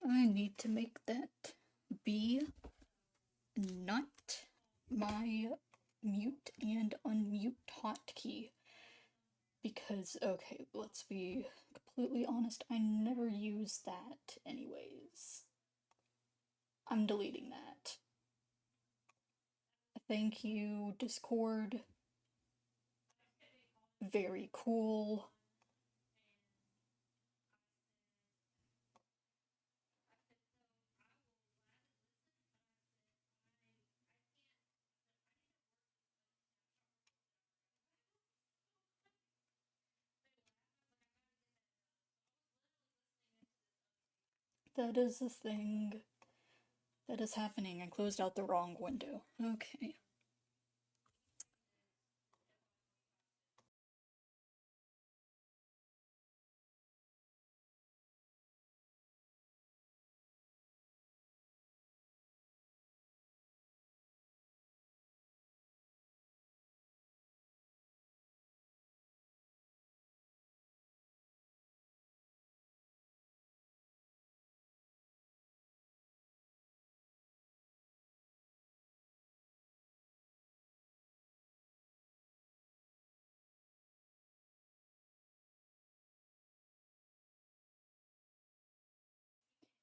I need to make that be not my mute and unmute hotkey. Because, okay, let's be completely honest, I never use that anyways. I'm deleting that. Thank you, Discord. Very cool. That is a thing that is happening. I closed out the wrong window. Okay.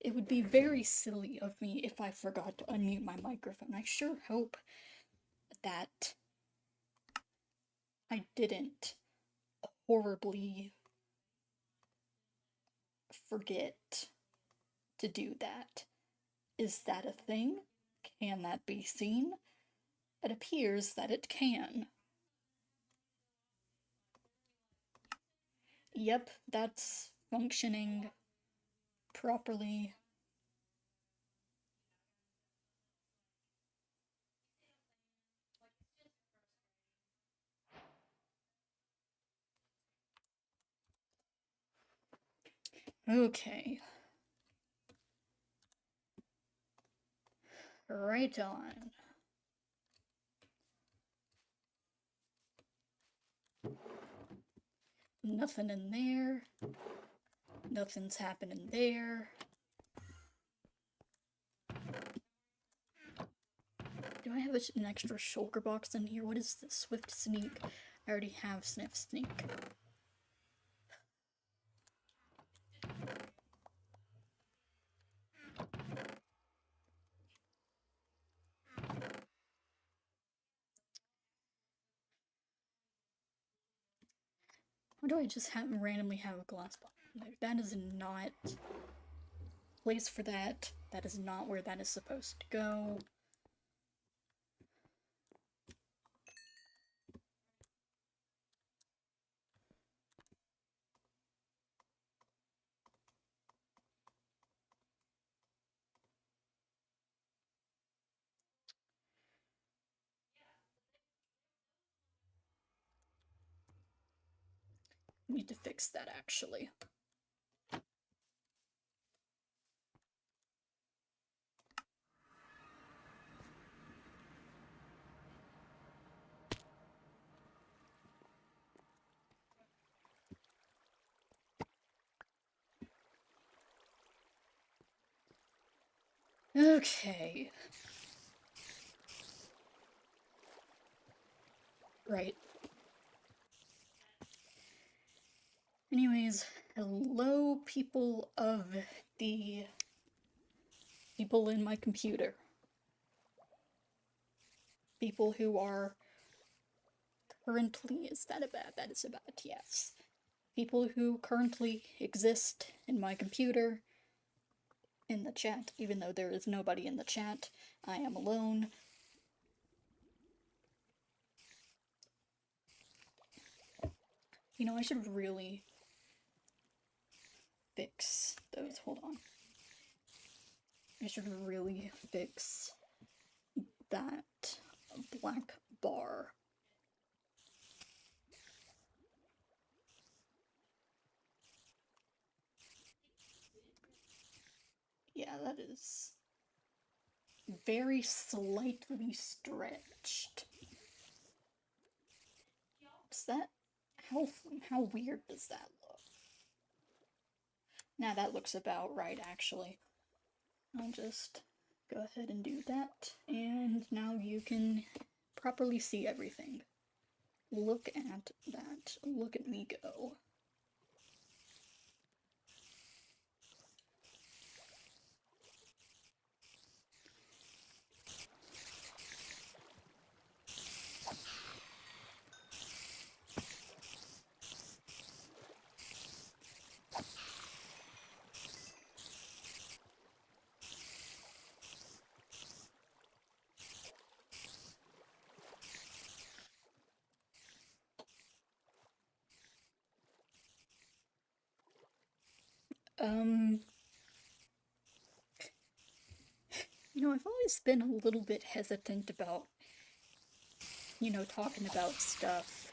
It would be very silly of me if I forgot to unmute my microphone. I sure hope that I didn't horribly forget to do that. Is that a thing? Can that be seen? It appears that it can. Yep, that's functioning properly. Okay. Right on. Nothing in there. Nothing's happening there. Do I have an extra shulker box in here? What is this? Swift Sneak. I already have Sniff Sneak. Why do I just randomly have a glass bottle? That is not place for that. That is not where that is supposed to go. Need to fix that actually. Okay. Right. Anyways, hello people of the people in my computer. People who are currently, is that a bad? That is a bad, yes. People who currently exist in my computer in the chat, even though there is nobody in the chat. I am alone. You know, I should really fix those. Hold on. I should really fix that black bar. Yeah, that is very slightly stretched. Is that how weird does that look? Now that looks about right, actually. I'll just go ahead and do that, and now you can properly see everything. Look at that. Look at me go. I've always been a little bit hesitant about, talking about stuff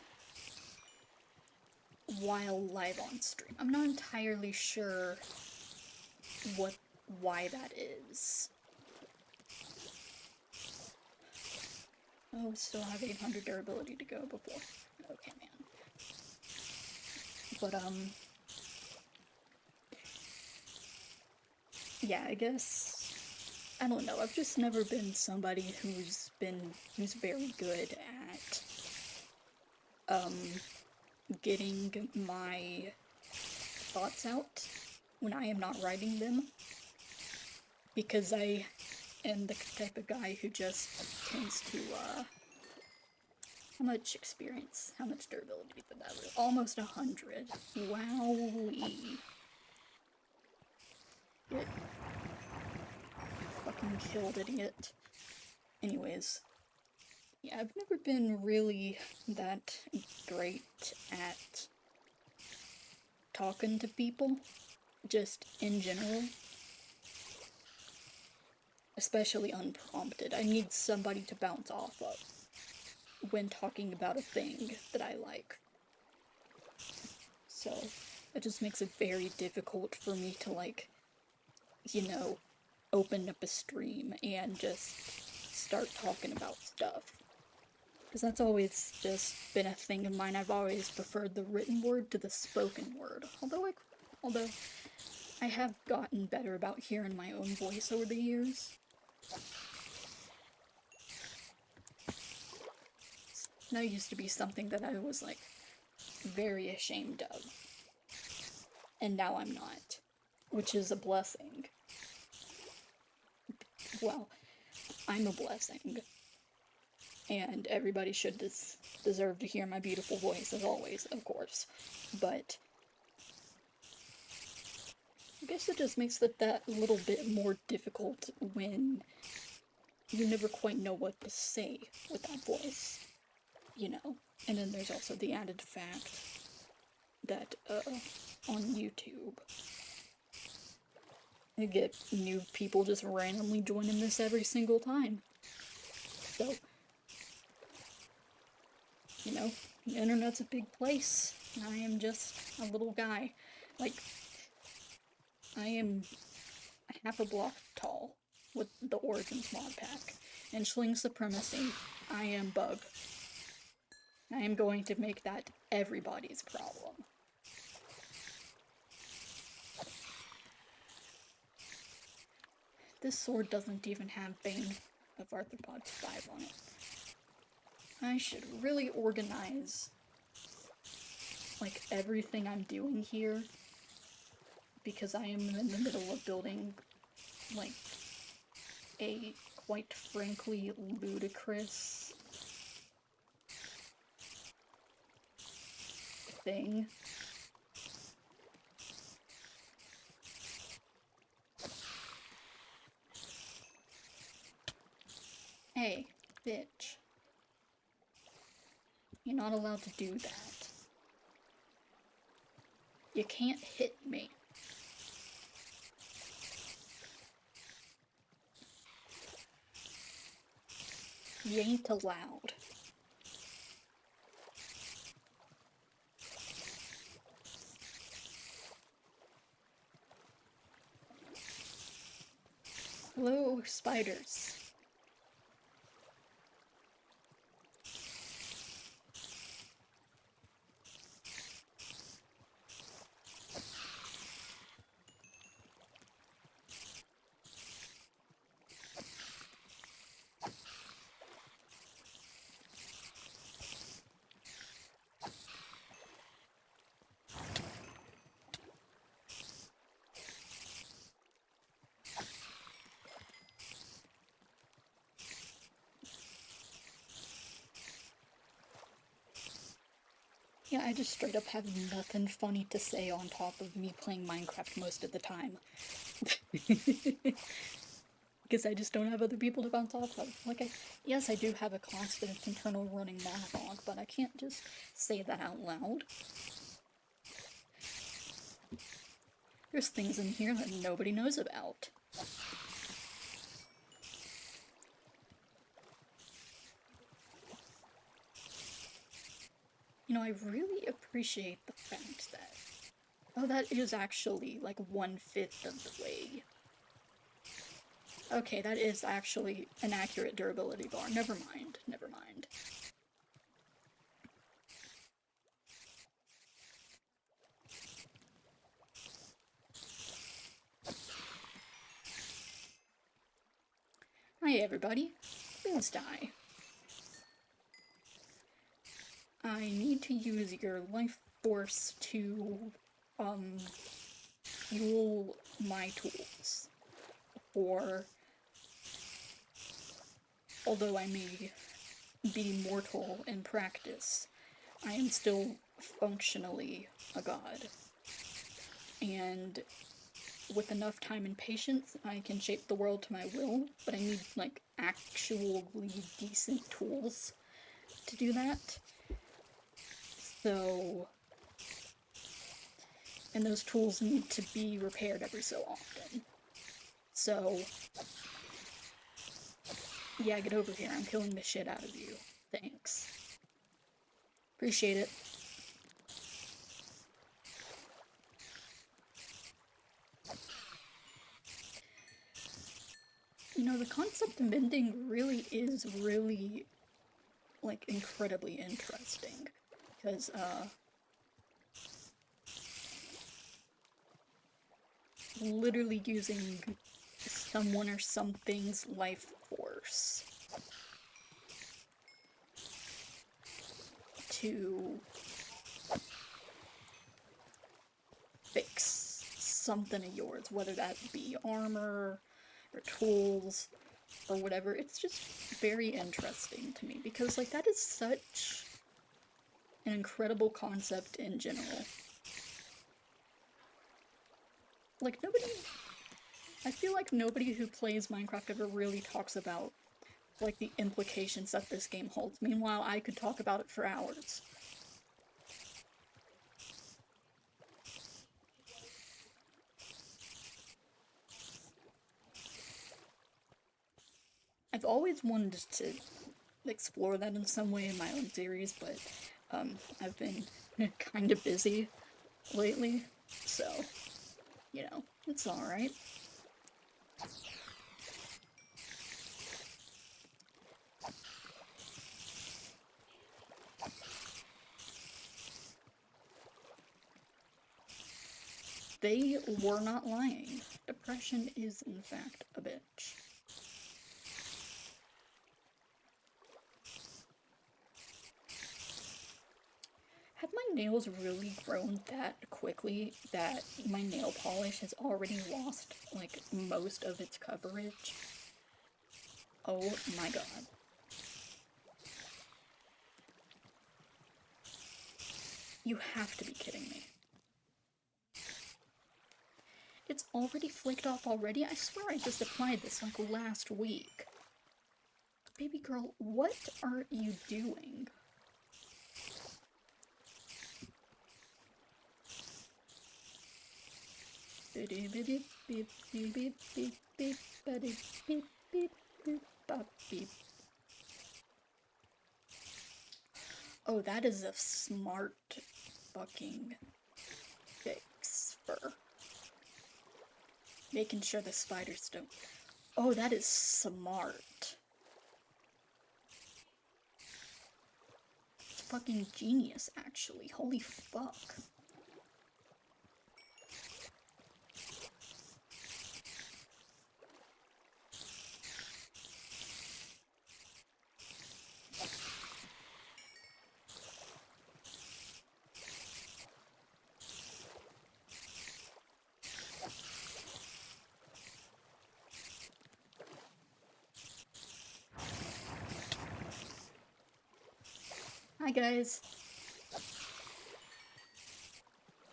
while live on stream. I'm not entirely sure why that is. Oh, we still have 800 durability to go before. Okay, man. But, yeah, I guess, I don't know, I've just never been somebody who's very good at, getting my thoughts out when I am not writing them, because I am the type of guy who just tends to, how much experience, how much durability did that lose? Almost 100. Wowee. Get fucking killed, idiot. Anyways, yeah, I've never been really that great at talking to people, just in general. Especially unprompted. I need somebody to bounce off of when talking about a thing that I like. So, it just makes it very difficult for me to, like, open up a stream and just start talking about stuff. Because that's always just been a thing of mine. I've always preferred the written word to the spoken word. Although I have gotten better about hearing my own voice over the years. That used to be something that I was, like, very ashamed of. And now I'm not. Which is a blessing. Well, I'm a blessing. And everybody should deserve to hear my beautiful voice, as always, of course. But I guess it just makes it that little bit more difficult when you never quite know what to say with that voice. And then there's also the added fact that, on YouTube, you get new people just randomly joining this every single time. So, the internet's a big place, and I am just a little guy. Like, I am a half a block tall with the Origins mod pack. And Schling Supremacy, I am Bug. I am going to make that everybody's problem. This sword doesn't even have Bane of Arthropods 5 on it. I should really organize, like, everything I'm doing here, because I am in the middle of building, like, a quite frankly ludicrous thing. Hey, bitch. You're not allowed to do that. You can't hit me. You ain't allowed. Hello, spiders. Yeah, I just straight up have nothing funny to say on top of me playing Minecraft most of the time. Because I just don't have other people to bounce off of. Like, yes, I do have a constant internal running monologue, but I can't just say that out loud. There's things in here that nobody knows about. You know, I really appreciate the fact that... Oh, that is actually like 1/5 of the way. Okay, that is actually an accurate durability bar. Never mind, never mind. Hi everybody, please die. I need to use your life force to, fuel my tools. Or, although I may be mortal in practice, I am still functionally a god. And with enough time and patience, I can shape the world to my will, but I need, like, actually decent tools to do that. So, and those tools need to be repaired every so often. So, yeah, get over here. I'm killing the shit out of you. Thanks. Appreciate it. You know, the concept of mending really is really, like, incredibly interesting. Because, literally using someone or something's life force to fix something of yours, whether that be armor or tools or whatever. It's just very interesting to me because, like, that is such an incredible concept in general. Like, I feel like nobody who plays Minecraft ever really talks about, like, the implications that this game holds. Meanwhile, I could talk about it for hours. I've always wanted to explore that in some way in my own series, but I've been kind of busy lately, so, you know, it's alright. They were not lying. Depression is, in fact, a bitch. Have my nails really grown that quickly that my nail polish has already lost, like, most of its coverage? Oh my god. You have to be kidding me. It's already flaked off already? I swear I just applied this, like, last week. Baby girl, what are you doing? Oh, that is a smart fucking fix for making sure the spiders don't... Oh, that is smart. It's fucking genius, actually. Holy fuck. Hi guys.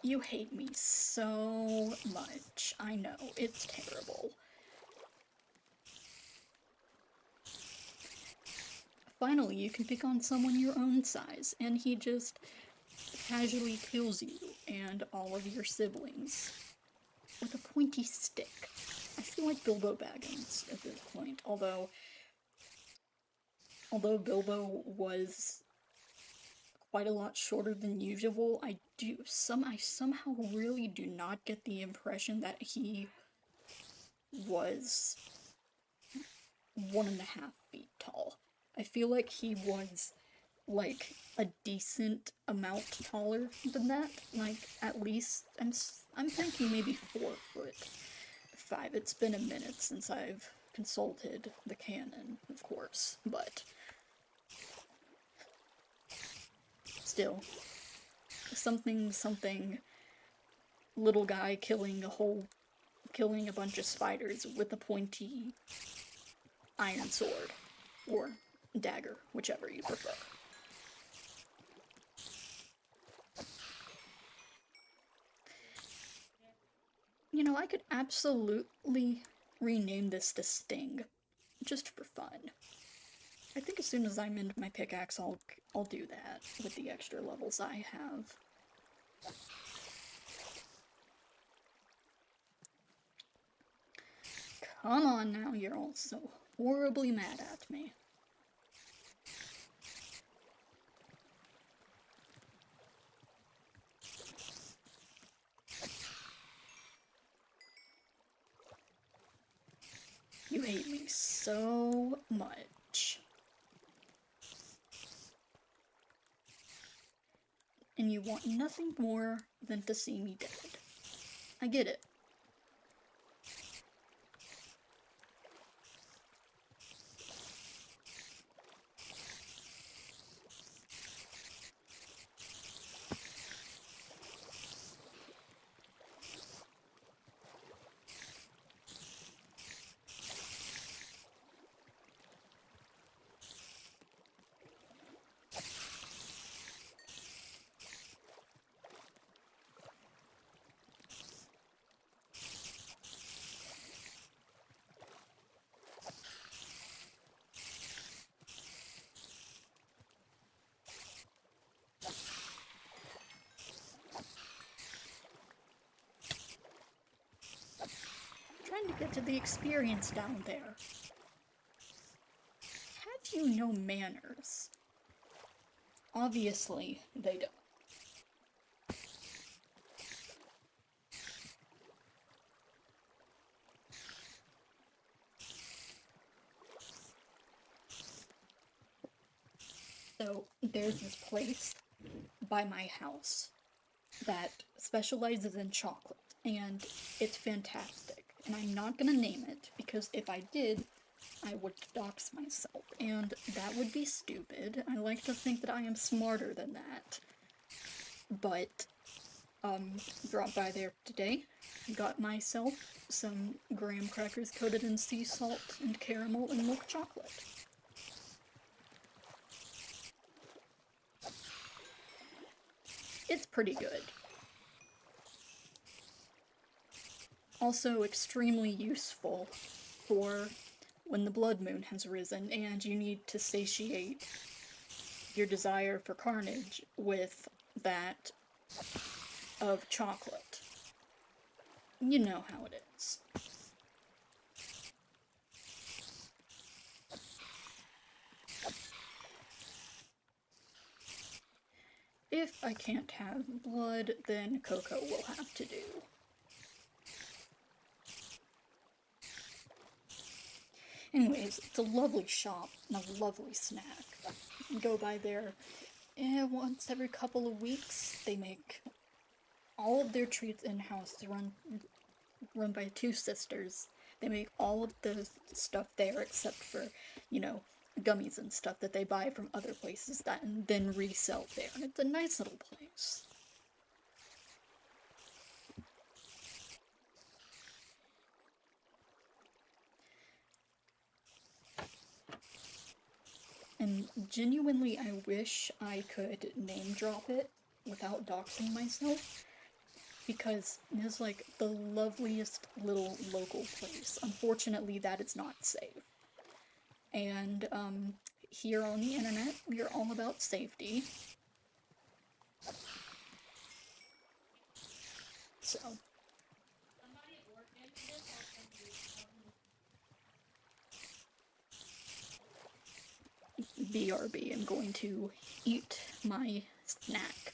You hate me so much. I know, it's terrible. Finally, you can pick on someone your own size, and he just casually kills you and all of your siblings with a pointy stick. I feel like Bilbo Baggins at this point, although Bilbo was quite a lot shorter than usual, I somehow really do not get the impression that he was 1.5 feet tall. I feel like he was like a decent amount taller than that. Like at least I'm thinking maybe 4'5". It's been a minute since I've consulted the canon, of course, but still, something little guy killing a bunch of spiders with a pointy iron sword or dagger, whichever you prefer. You know, I could absolutely rename this to Sting, just for fun. I think as soon as I'm into my pickaxe, I'll do that with the extra levels I have. Come on now, you're all so horribly mad at me. You hate me so much. And you want nothing more than to see me dead. I get it. Trying to get to the experience down there. Have you no manners? Obviously, they don't. So, there's this place by my house that specializes in chocolate, and it's fantastic. And I'm not gonna name it, because if I did, I would dox myself, and that would be stupid. I like to think that I am smarter than that. But, dropped by there today, got myself some graham crackers coated in sea salt and caramel and milk chocolate. It's pretty good. Also extremely useful for when the blood moon has risen and you need to satiate your desire for carnage with that of chocolate. You know how it is. If I can't have blood, then cocoa will have to do. Anyways, it's a lovely shop and a lovely snack. You go by there once every couple of weeks. They make all of their treats in-house, run by two sisters. They make all of the stuff there except for, you know, gummies and stuff that they buy from other places that and then resell there. And it's a nice little place. And genuinely, I wish I could name drop it without doxing myself. because it's like the loveliest little local place. Unfortunately, that is not safe. And here on the internet, we are all about safety. So, BRB, I'm going to eat my snack.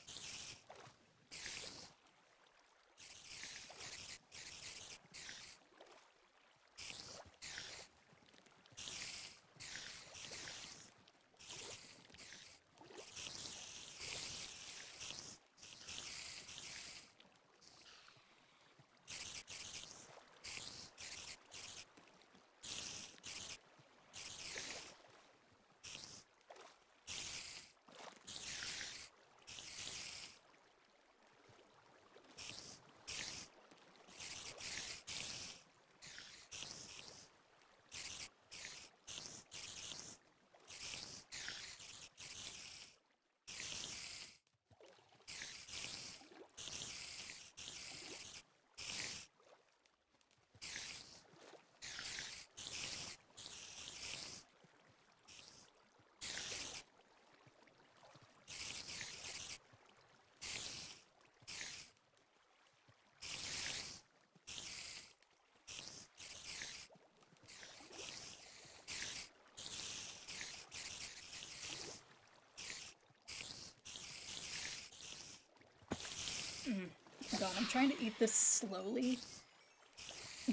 God, I'm trying to eat this slowly,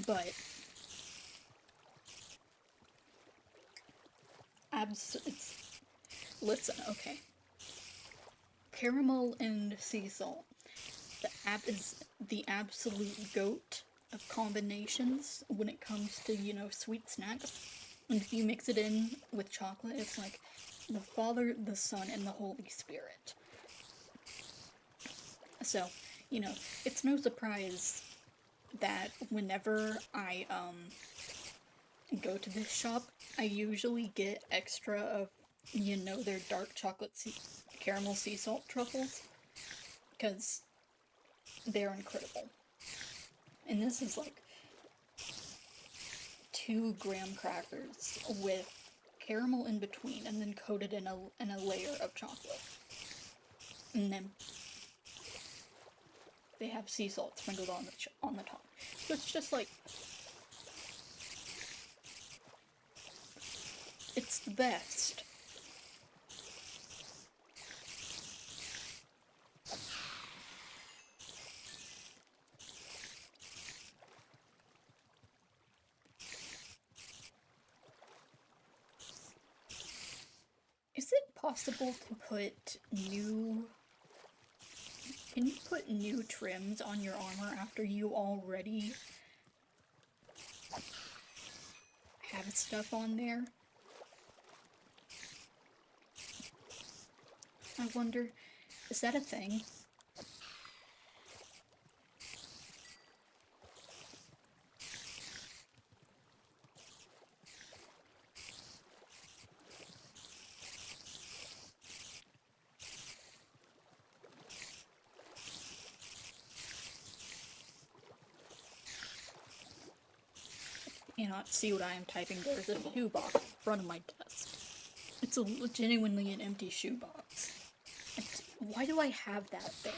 but it's listen, okay. Caramel and sea salt. The app is the absolute goat of combinations when it comes to, sweet snacks. And if you mix it in with chocolate, it's like the Father, the Son, and the Holy Spirit. So, it's no surprise that whenever I go to this shop, I usually get extra of, their dark chocolate caramel sea salt truffles, because they're incredible. And this is like 2 graham crackers with caramel in between, and then coated in a layer of chocolate. And then they have sea salt sprinkled on the top. So it's just like, it's the best. Is it possible to put can you put new trims on your armor after you already have stuff on there? I wonder, is that a thing? Cannot see what I am typing. There's a shoebox in front of my desk. It's genuinely an empty shoebox. Why do I have that there?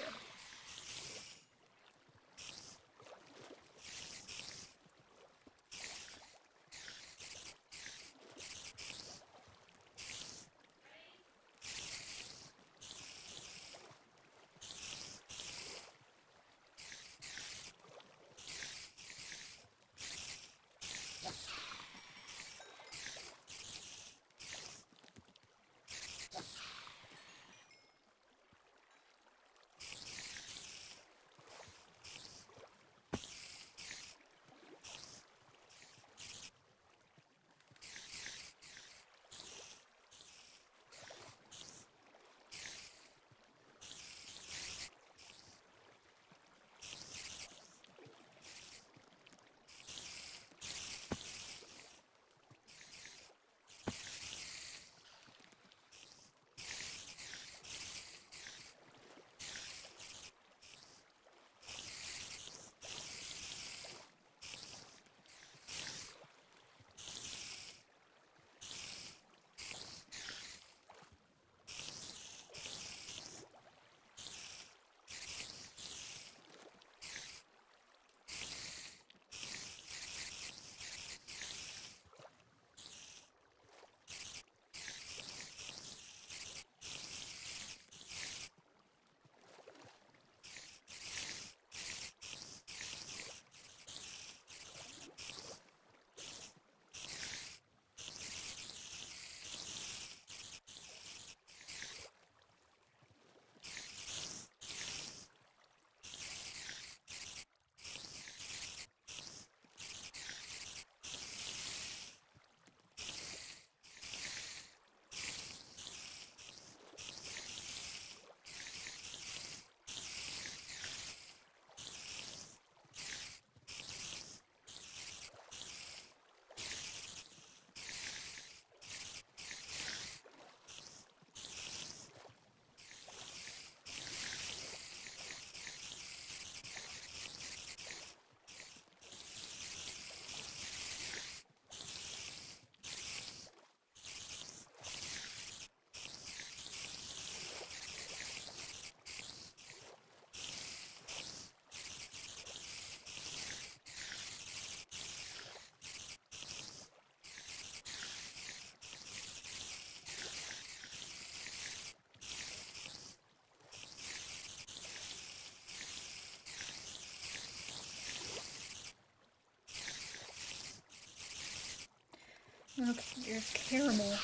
Okay, there's caramel.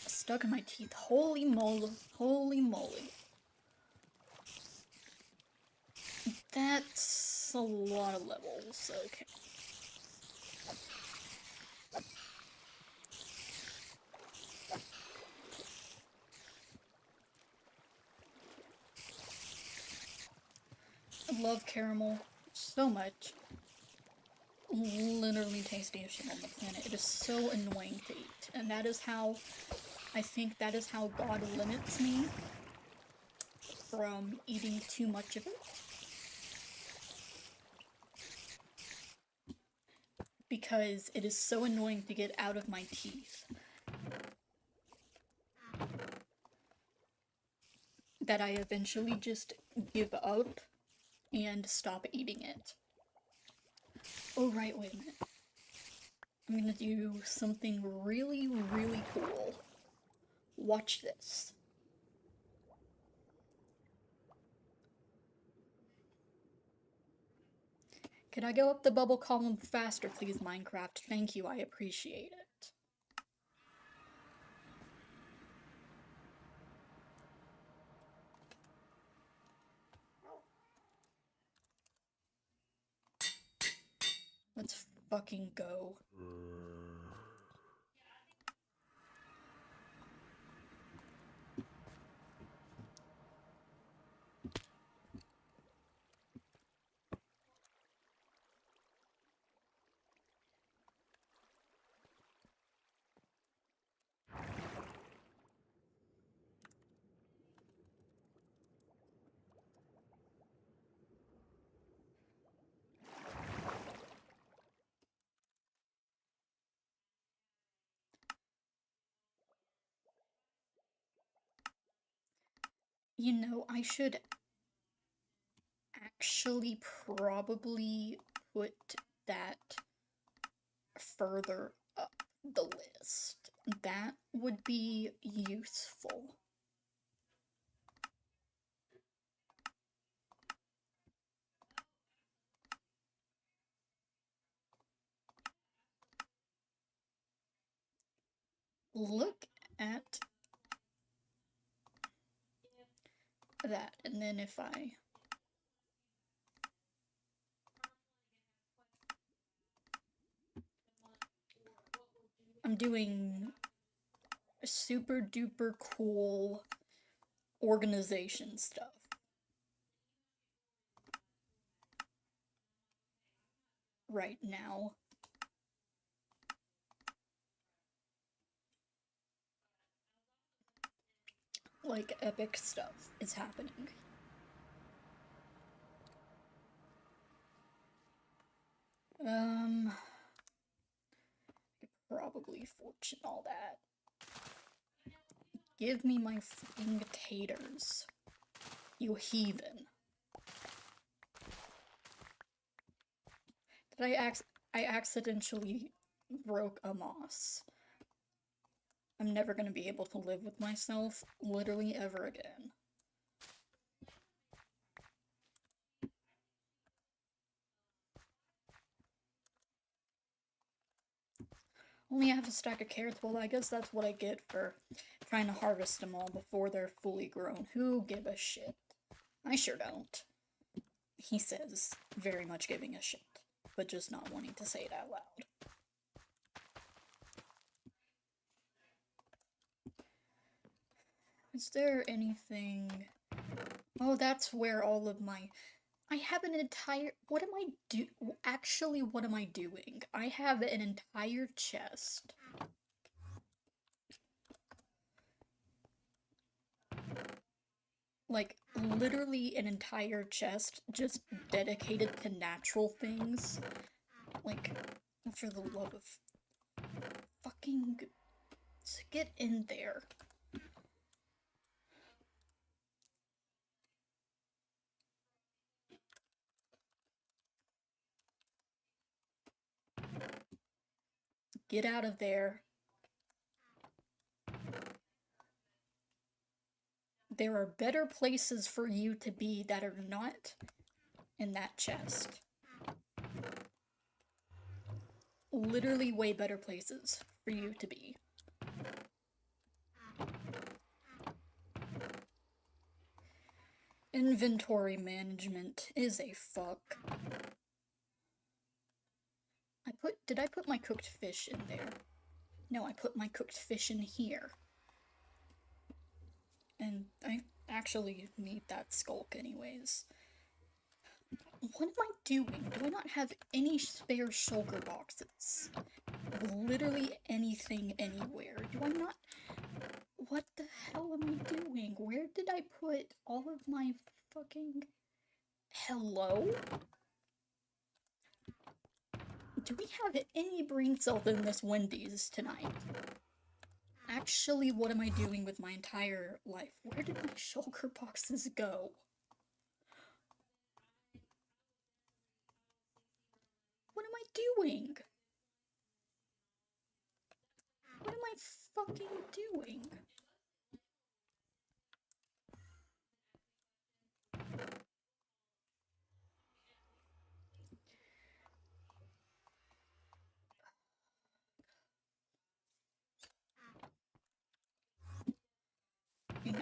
Stuck in my teeth. Holy moly. Holy moly. That's a lot of levels. Okay. I love caramel so much. Literally tastiest shit on the planet. It is so annoying to eat. And that is how, I think that is how God limits me from eating too much of it. Because it is so annoying to get out of my teeth that I eventually just give up and stop eating it. Oh right, wait a minute. I'm gonna do something really, really cool. Watch this. Can I go up the bubble column faster, please, Minecraft? Thank you, I appreciate it. Let's fucking go. You know, I should actually probably put that further up the list. That would be useful. Look at that, and then if I'm doing super duper cool organization stuff. Right now. Like, epic stuff is happening. Probably fortune all that. Give me my fucking taters, you heathen. Did I accidentally broke a moss. I'm never gonna be able to live with myself, literally ever again. Only have a stack of carrots. Well, I guess that's what I get for trying to harvest them all before they're fully grown. Who give a shit? I sure don't. He says, very much giving a shit, but just not wanting to say it out loud. Is there anything... Oh, that's where all of my... I have an entire... What am I do... Actually, what am I doing? I have an entire chest. Like, literally an entire chest just dedicated to natural things. Like, for the love of... Fucking... Get in there. Get out of there. There are better places for you to be that are not in that chest. literally way better places for you to be. Inventory management is a fuck. Did I put my cooked fish in there? No, I put my cooked fish in here. And I actually need that skulk anyways. What am I doing? Do I not have any spare shulker boxes? Literally anything anywhere. Do I not... What the hell am I doing? Where did I put all of my fucking... Hello? Do we have any brain cells in this Wendy's tonight? Actually, what am I doing with my entire life? Where did my shulker boxes go? What am I doing? What am I fucking doing?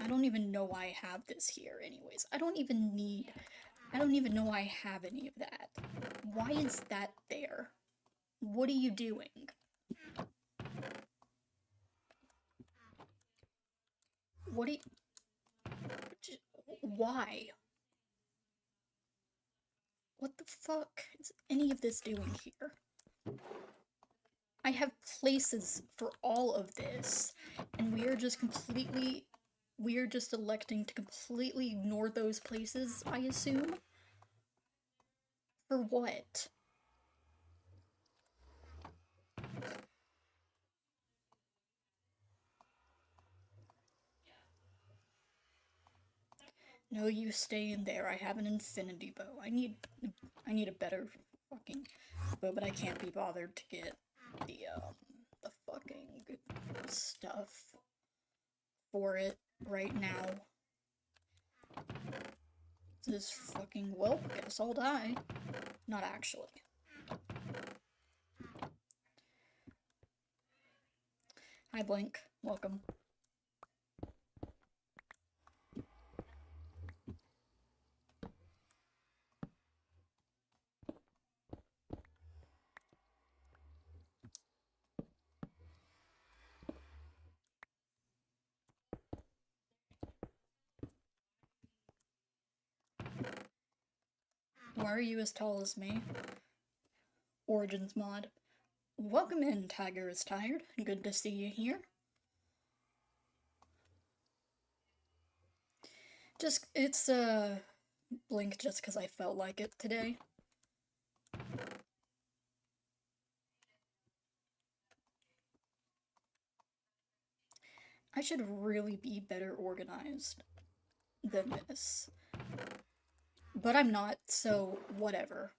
I don't even know why I have this here anyways. I don't even know I have any of that. Why is that there? What are you doing? What are you... Why? What the fuck is any of this doing here? I have places for all of this, and we are just electing to completely ignore those places, I assume? For what? No, you stay in there. I have an infinity bow. I need a better fucking bow, but I can't be bothered to get the fucking stuff for it right now. This fucking, well, guess I'll die. Not actually. Hi, Blink. Welcome. Why are you as tall as me? Origins mod. Welcome in, Tiger is Tired. Good to see you here. It's Blink just because I felt like it today. I should really be better organized than this. But I'm not, so whatever.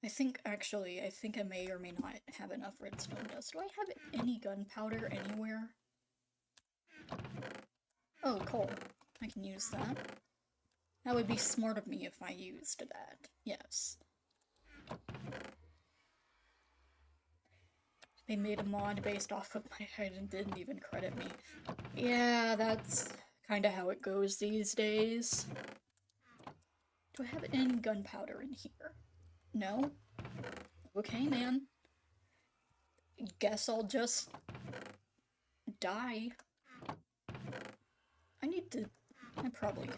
I think I may or may not have enough redstone dust. Do I have any gunpowder anywhere? Oh, coal. I can use that. That would be smart of me if I used that. Yes. They made a mod based off of my height and didn't even credit me. Yeah, that's kinda how it goes these days. Do I have any gunpowder in here? No? Okay, man. Guess I'll just die. I probably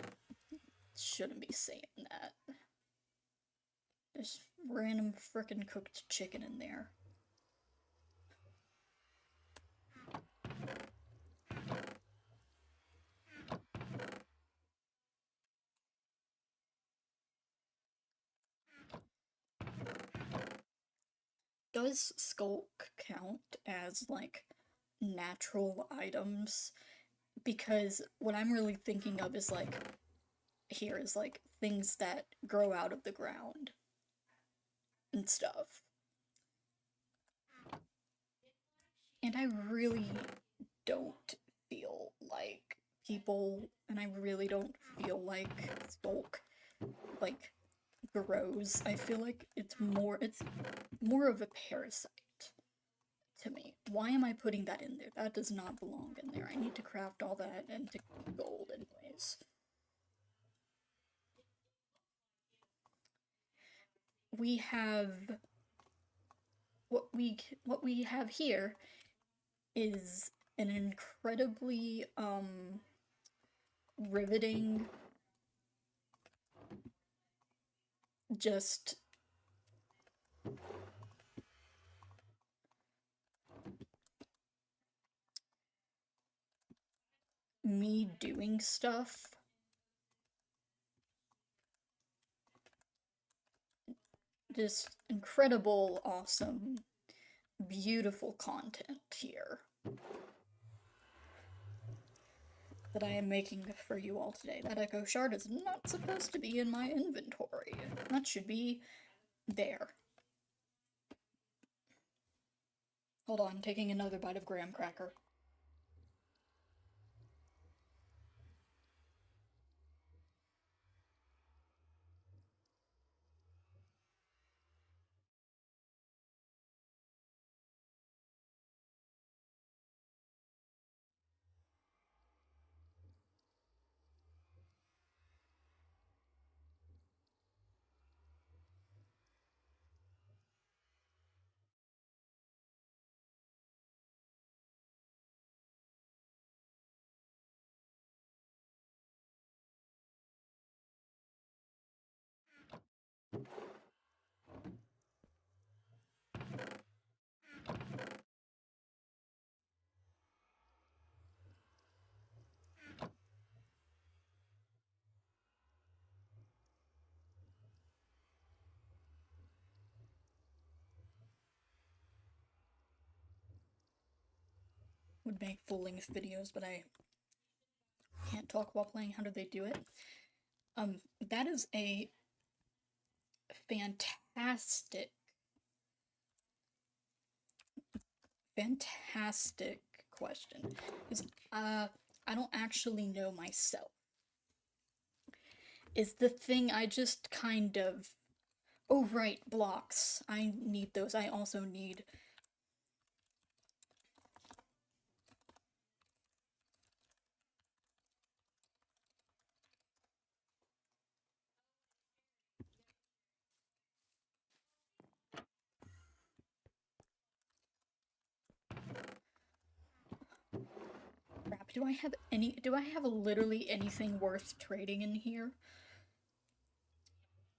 shouldn't be saying that. There's random frickin' cooked chicken in there. Does skulk count as, like, natural items? Because what I'm really thinking of is, like, here is, like, things that grow out of the ground and stuff. And I really don't feel like and I really don't feel like skulk, like, grows. I feel like it's more of a parasite. Why am I putting that in there? That does not belong in there. I need to craft all that into gold anyways. We have what we have here is an incredibly riveting, just me doing stuff. Just incredible, awesome, beautiful content here that I am making for you all today. That Echo Shard is not supposed to be in my inventory. That should be there. Hold on, taking another bite of graham cracker. Would make full-length videos, but I can't talk while playing. How do they do it? That is a fantastic, fantastic question. Because, I don't actually know myself. Is the thing I just kind of... Oh, right, blocks. I need those. I also need... Crap, do I have literally anything worth trading in here?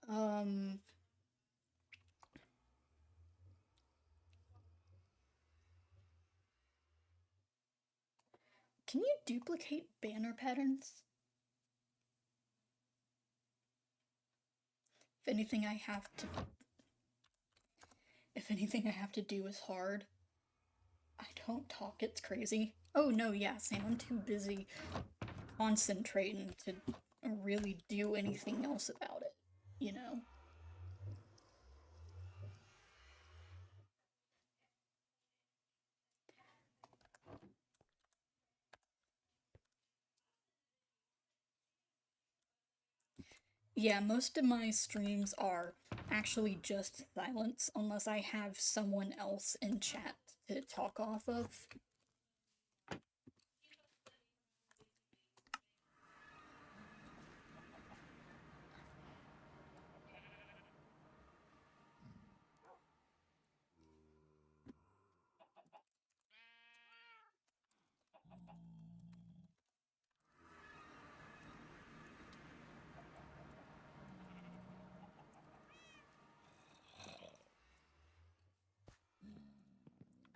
Can you duplicate banner patterns? If anything I have to... If anything I have to do is hard. I don't talk, it's crazy. Oh no, yeah, Sam, I'm too busy concentrating to really do anything else about it, you know? Yeah, most of my streams are actually just silence, unless I have someone else in chat to talk off of.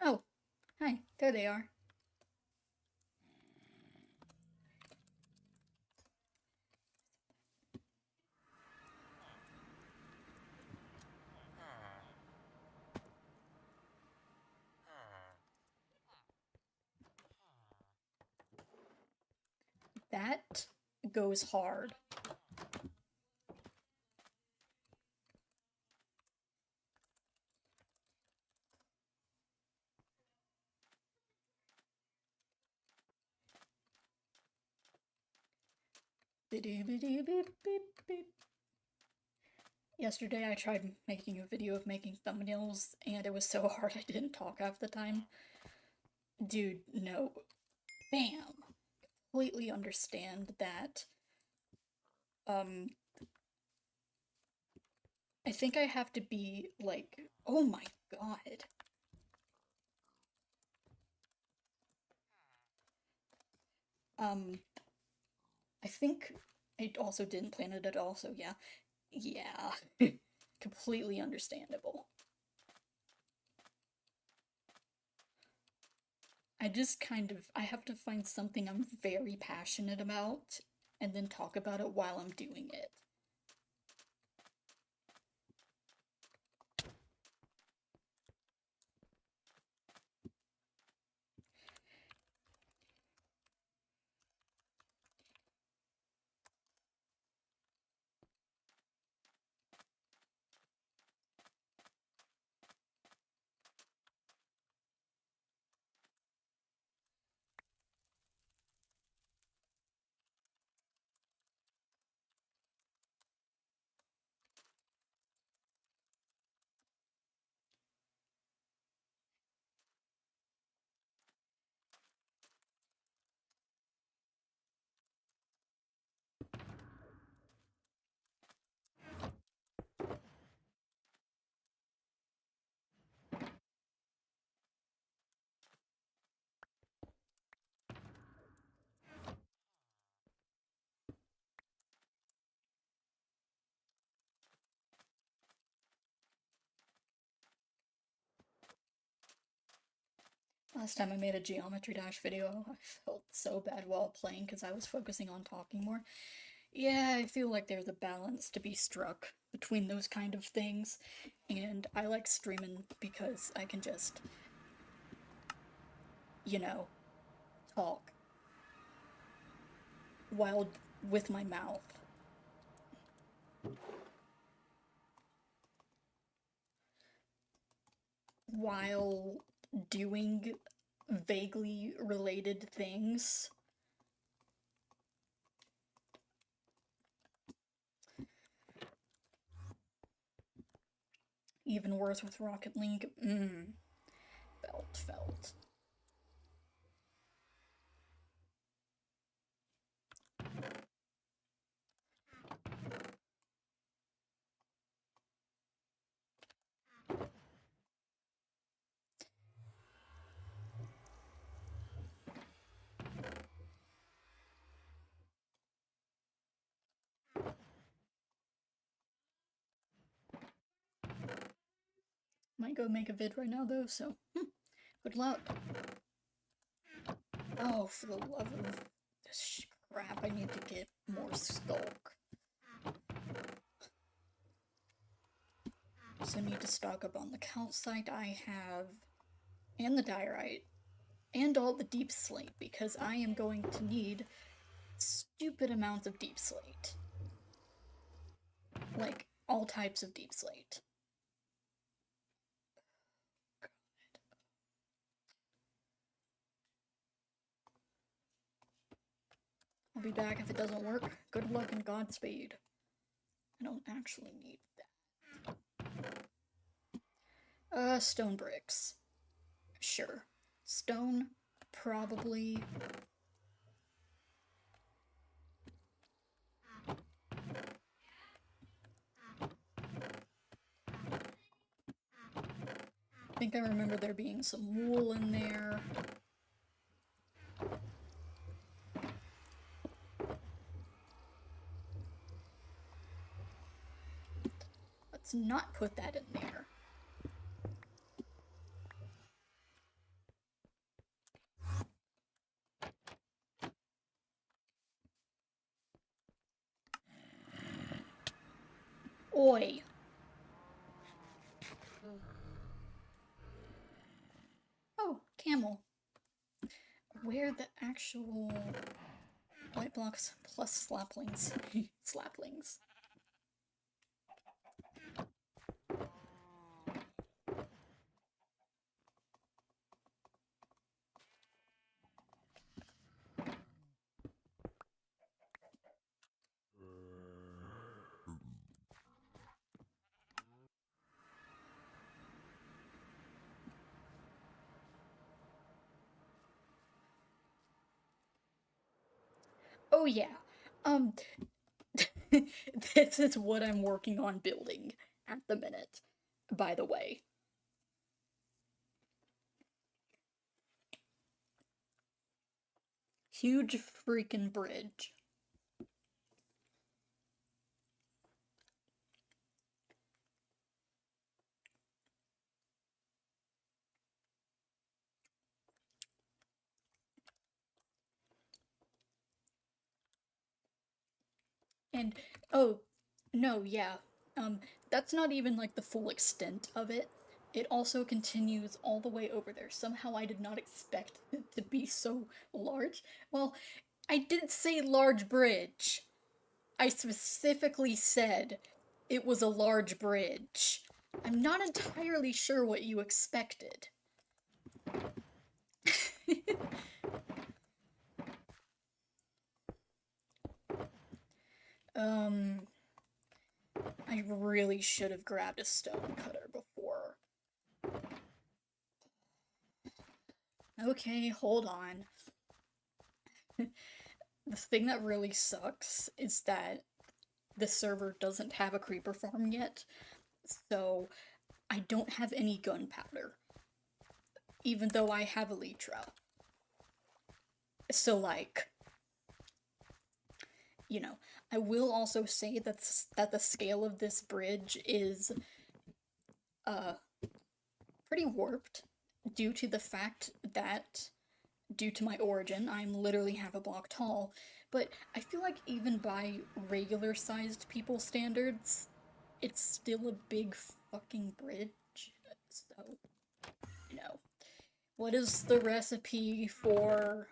Oh, hi, there they are. That goes hard. Yesterday I tried making a video of making thumbnails, and it was so hard I didn't talk half the time. Dude, no. Bam! Completely understand that. Um, I think I have to be like, oh my god. Um, I think I also didn't plan it at all, so yeah. Yeah. Completely understandable. I have to find something I'm very passionate about and then talk about it while I'm doing it. Last time I made a Geometry Dash video, I felt so bad while playing because I was focusing on talking more. Yeah, I feel like there's a balance to be struck between those kind of things, and I like streaming because I can just, you know, talk while with my mouth. While doing vaguely related things. Even worse with Rocket League. Felt. Might go make a vid right now though, so good luck. Oh, for the love of this crap, I need to get more Skulk. So I need to stock up on the calcite I have, and the diorite, and all the deep slate, because I am going to need stupid amounts of deep slate. Like, all types of deep slate. I'll be back if it doesn't work. Good luck and Godspeed. I don't actually need that. Stone bricks. Sure. Stone, probably. I think I remember there being some wool in there. Let's not put that in there. Oi. Oh, camel. Where the actual light blocks plus slaplings? Slaplings. Oh yeah. Um, this is what I'm working on building at the minute, by the way. Huge freaking bridge. And oh, no, yeah. Um, that's not even like the full extent of it. It also continues all the way over there. Somehow I did not expect it to be so large. Well, I did say large bridge. I specifically said it was a large bridge. I'm not entirely sure what you expected. um, I really should have grabbed a stone cutter before. Okay, hold on. The thing that really sucks is that the server doesn't have a creeper farm yet, so I don't have any gunpowder, even though I have elytra. So, like, you know, I will also say that the scale of this bridge is uh pretty warped due to the fact that due to my origin, I'm literally half a block tall, but I feel like even by regular sized people standards, it's still a big fucking bridge. So, you know, what is the recipe for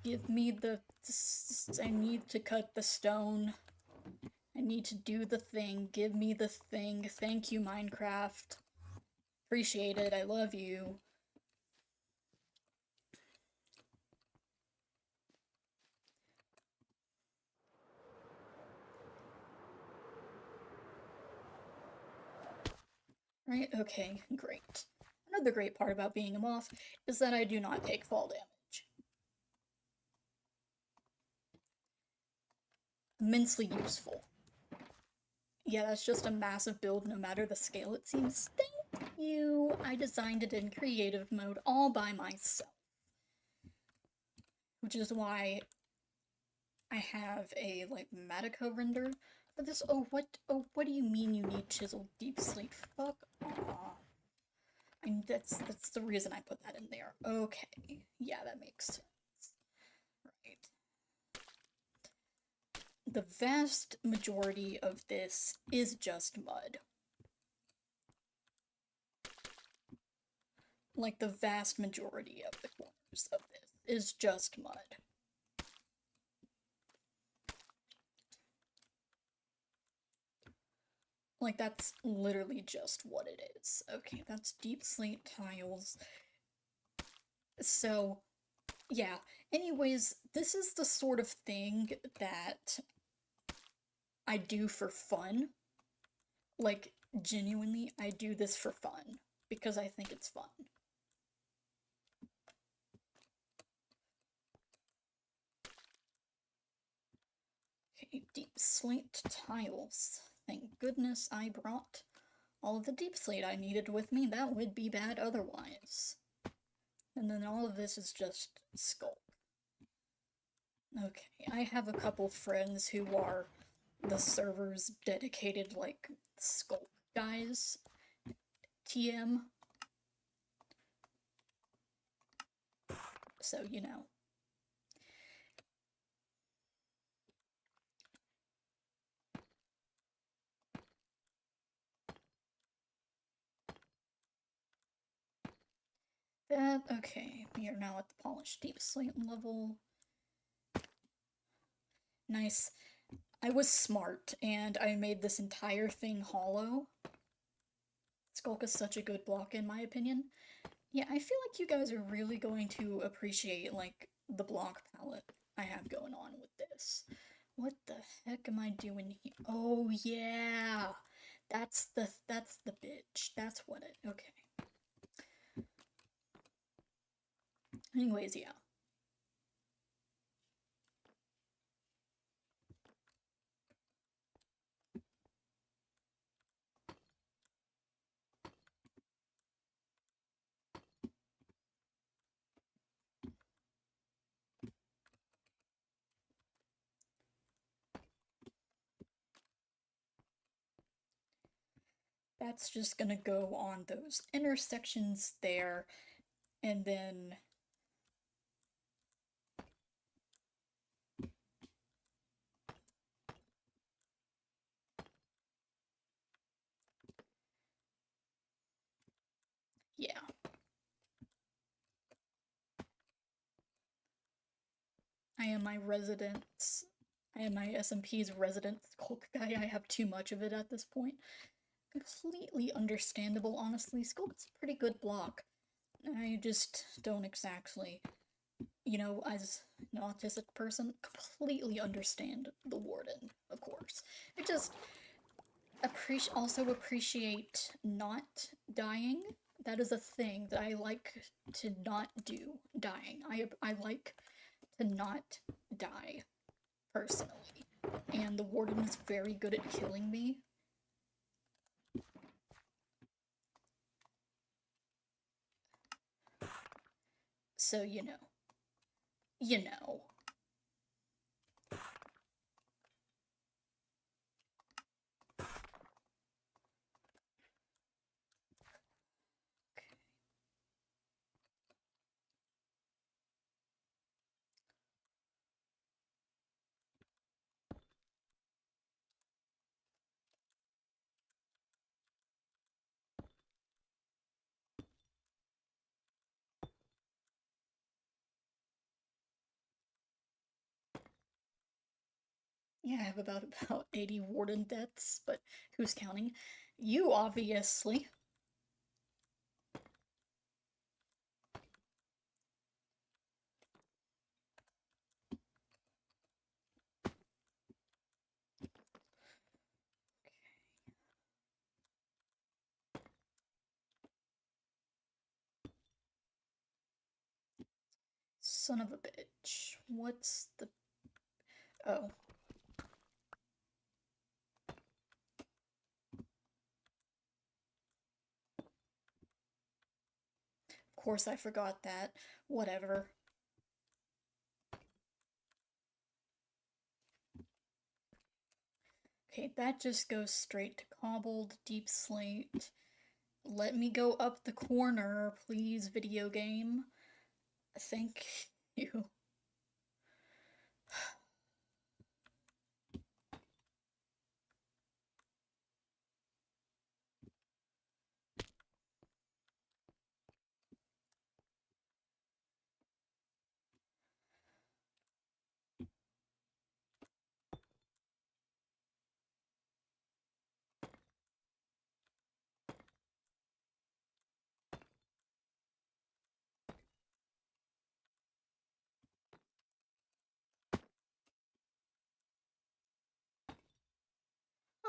give me the I need to cut the stone. I need to do the thing. Give me the thing. Thank you, Minecraft. Appreciate it. I love you. Right? Okay, great. Another great part about being a moth is that I do not take fall damage. Immensely useful. Yeah, that's just a massive build no matter the scale it seems. Thank you! I designed it in creative mode all by myself. Which is why I have a, like, Matico render for this. Oh, what do you mean you need chiseled deep slate? Fuck off. I mean, that's the reason I put that in there. Okay. Yeah, that makes sense. Right. The vast majority of this is just mud. Like, the vast majority of the corners of this is just mud. Like, that's literally just what it is. Okay, that's deep slate tiles. So, yeah. Anyways, this is the sort of thing that I do for fun. Like, genuinely, I do this for fun because I think it's fun. Okay, deep slate tiles. Thank goodness I brought all of the deep slate I needed with me. That would be bad otherwise. And then all of this is just sculk. Okay, I have a couple friends who are the server's dedicated, like, sculk guys. TM. So, you know. That, okay, we are now at the polished deep slate level. Nice. I was smart, and I made this entire thing hollow. Skulk is such a good block, in my opinion. Yeah, I feel like you guys are really going to appreciate, like, the block palette I have going on with this. What the heck am I doing here? Oh, yeah! That's the bitch. That's what it, okay. Anyways, yeah. That's just gonna go on those intersections there, and then yeah. I am my residence. I am my SMP's resident Skulk guy. I have too much of it at this point. Completely understandable, honestly. Skulk's a pretty good block. I just don't exactly, as an autistic person, completely understand the Warden, of course. I just also appreciate not dying. That is a thing that I like to not do, dying. I like to not die, personally. And the Warden is very good at killing me. So, you know. You know. Yeah, I have about 80 Warden deaths, but who's counting? You, obviously. Son of a bitch. What's the... Oh. Of course I forgot that. Whatever. Okay, that just goes straight to Cobbled, Deep Slate. Let me go up the corner, please, video game. Thank you.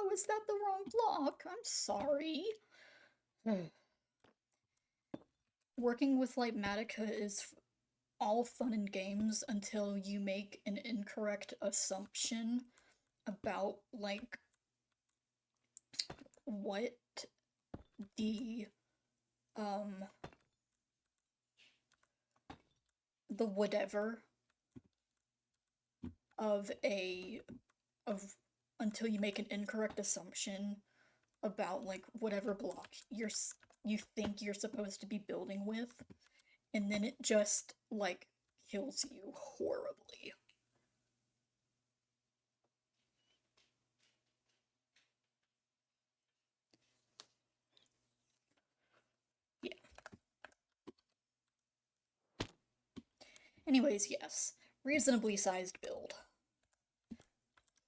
Oh, is that the wrong block? I'm sorry. Working with Litematica is all fun and games until you make an incorrect assumption about, like, what the, um, the whatever of a, of, until you make an incorrect assumption about, like, whatever block you think you're supposed to be building with, and then it just, like, kills you horribly. Yeah. Anyways, yes. Reasonably sized build.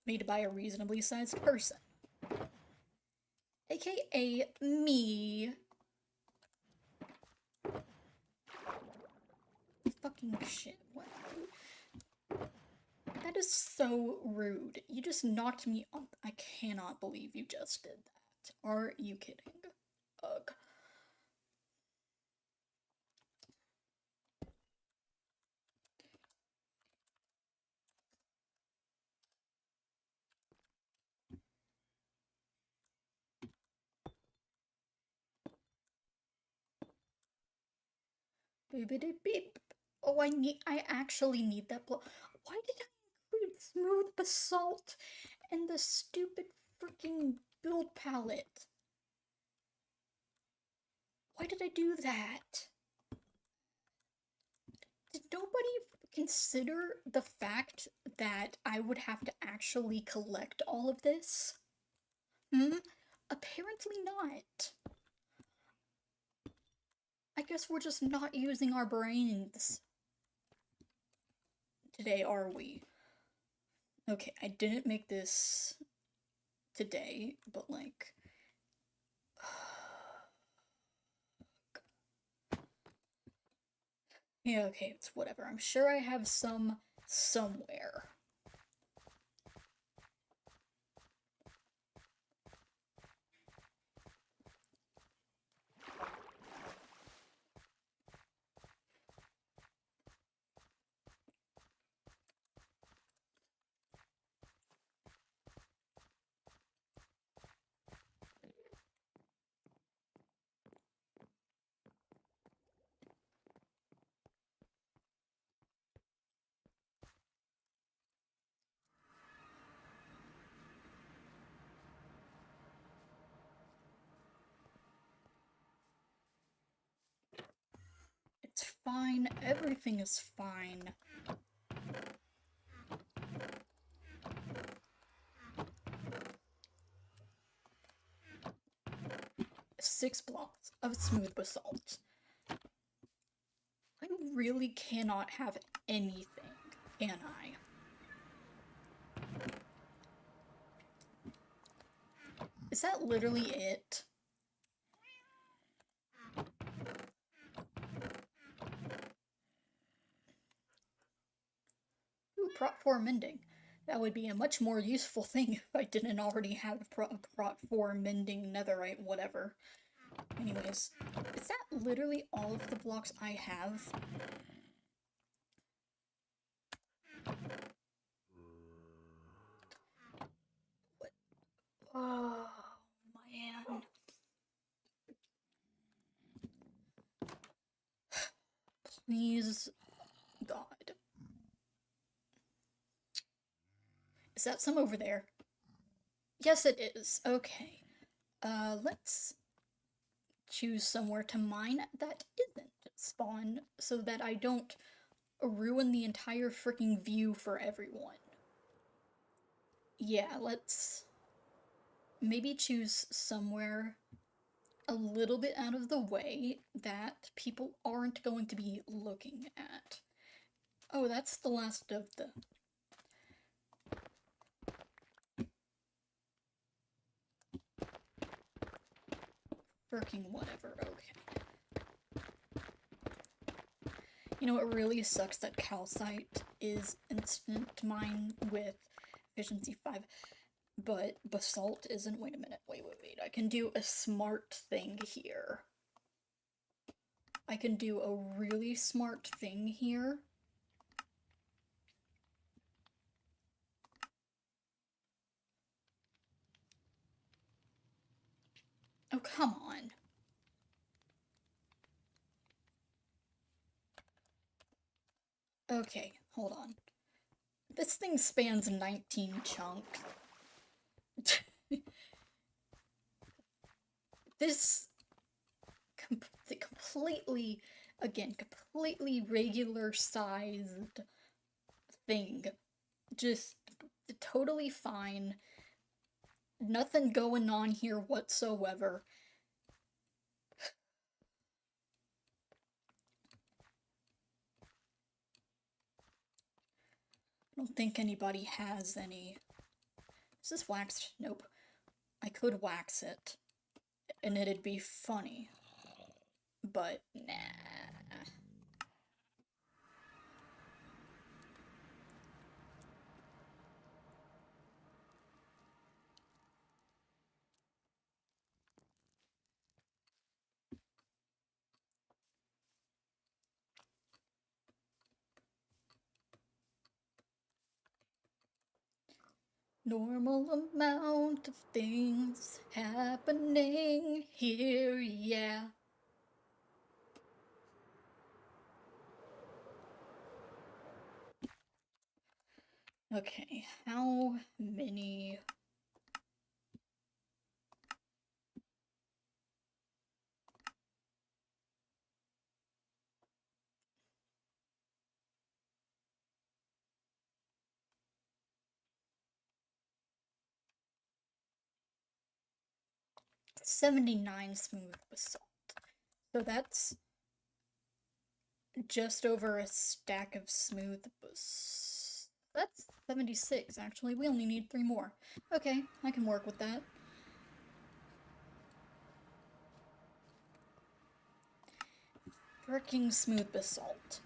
Made by a reasonably sized person. AKA me. Fucking shit. What? That is so rude. You just knocked me up. I cannot believe you just did that. Are you kidding? Ugh. Beep beep. Oh, I actually need that block. Why did I include smooth basalt and the stupid freaking build palette? Why did I do that? Did nobody consider the fact that I would have to actually collect all of this? Hmm? Apparently not. I guess we're just not using our brains today, are we? Okay, I didn't make this today, but like... Yeah, okay, it's whatever. I'm sure I have some somewhere. It's fine. Everything is fine. Six blocks of smooth basalt. I really cannot have anything, can I? Is that literally it? Ooh, Prot 4 mending. That would be a much more useful thing if I didn't already have Prot 4 mending netherite whatever. Anyways, is that literally all of the blocks I have? What? Oh, man. Please, God. Is that some over there? Yes, it is. Okay. Let's choose somewhere to mine that isn't spawn so that I don't ruin the entire freaking view for everyone. Yeah, let's maybe choose somewhere a little bit out of the way that people aren't going to be looking at. Oh, that's the last of the... Freaking whatever, okay. You know, it really sucks that calcite is instant mine with efficiency 5, but basalt isn't. Wait a minute, wait. I can do a smart thing here. I can do a really smart thing here. Oh, come on. Okay, hold on. This thing spans 19 chunks. This completely, again, completely regular sized thing. Just totally fine. Nothing going on here whatsoever. I don't think anybody has any. Is this waxed? Nope. I could wax it, and it'd be funny. But, nah. Normal amount of things happening here, yeah. Okay, how many... 79 smooth basalt. So that's just over a stack of smooth basalt. That's 76, actually. We only need 3 more. Okay, I can work with that. Fricking smooth basalt.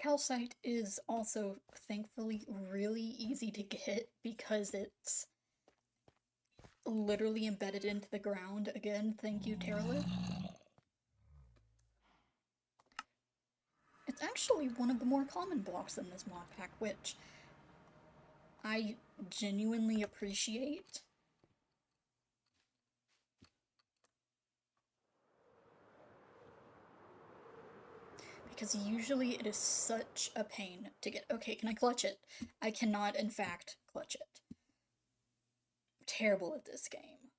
Calcite is also, thankfully, really easy to get because it's literally embedded into the ground. Again, thank you, Terralith. It's actually one of the more common blocks in this mod pack, which I genuinely appreciate. Because usually it is such a pain to get. Okay, can I clutch it? I cannot, in fact, clutch it. I'm terrible at this game.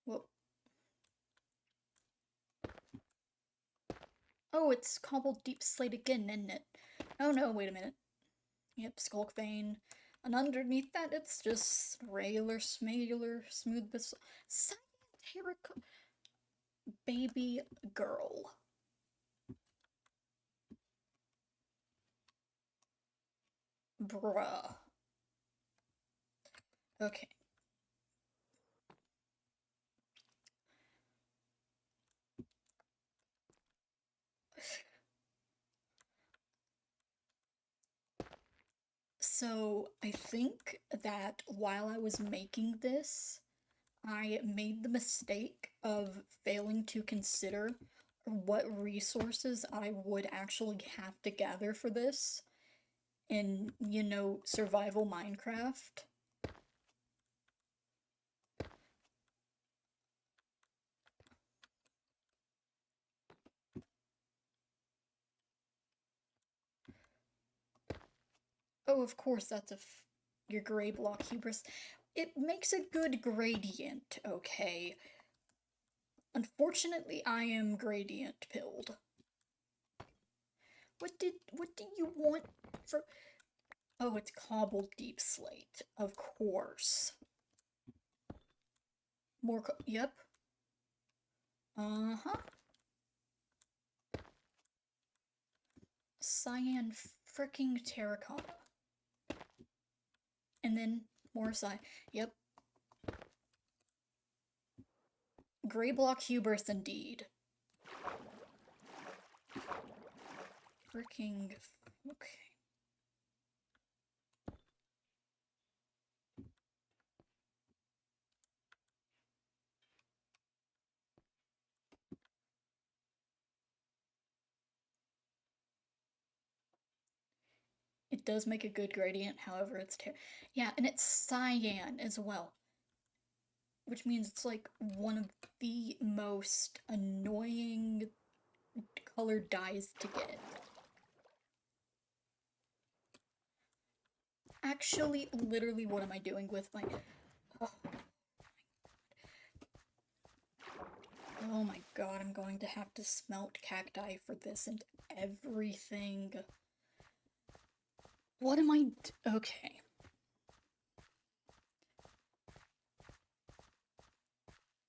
Whoa. Oh, it's cobbled deep slate again, isn't it? Oh no, wait a minute. Yep, Skulk Vein. And underneath that, it's just regular, smaller, smooth basalt. Cyanteric baby girl. Bruh. Okay. So, I think that while I was making this, I made the mistake of failing to consider what resources I would actually have to gather for this in, survival Minecraft. Oh, of course, that's your gray block hubris. It makes a good gradient, okay? Unfortunately, I am gradient pilled. What do you want for... Oh, it's cobbled deep slate, of course. Yep. Uh-huh. Cyan fricking terracotta. And then more cyan. Yep. Gray block hubris indeed. Fricking... Okay. It does make a good gradient, however, it's yeah, and it's cyan as well. Which means it's like one of the most annoying colored dyes to get. Actually, literally, what am I doing with my... Oh my god, I'm going to have to smelt cacti for this and everything. What am I... Okay.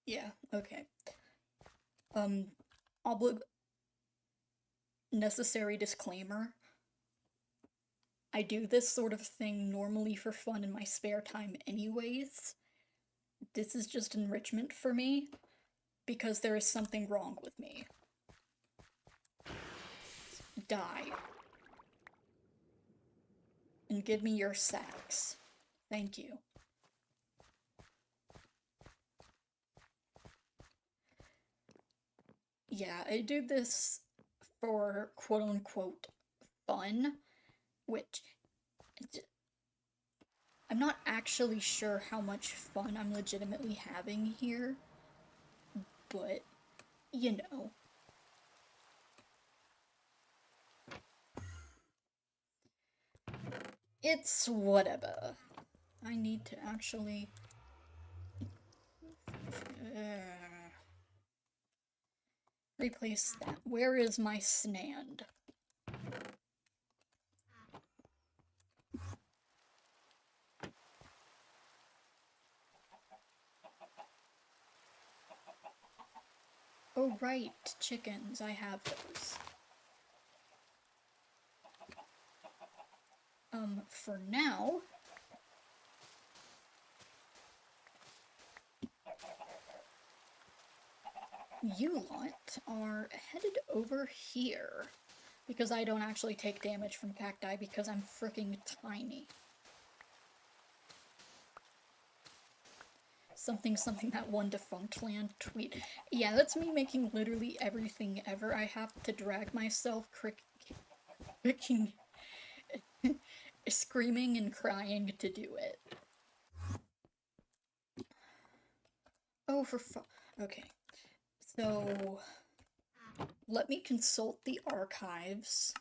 Yeah, okay. Necessary disclaimer. I do this sort of thing normally for fun in my spare time anyways. This is just enrichment for me, because there is something wrong with me. Die. And give me your sacks. Thank you. Yeah, I do this for quote-unquote fun, which... I'm not actually sure how much fun I'm legitimately having here. but, you know. It's whatever. I need to actually... replace that. Where is my stand? Oh right, chickens, I have those. For now... you lot are headed over here. Because I don't actually take damage from cacti because I'm freaking tiny. Something that one defunct land tweet. Yeah, that's me making literally everything ever. I have to drag myself freaking screaming and crying to do it. Oh, for okay. So, let me consult the archives.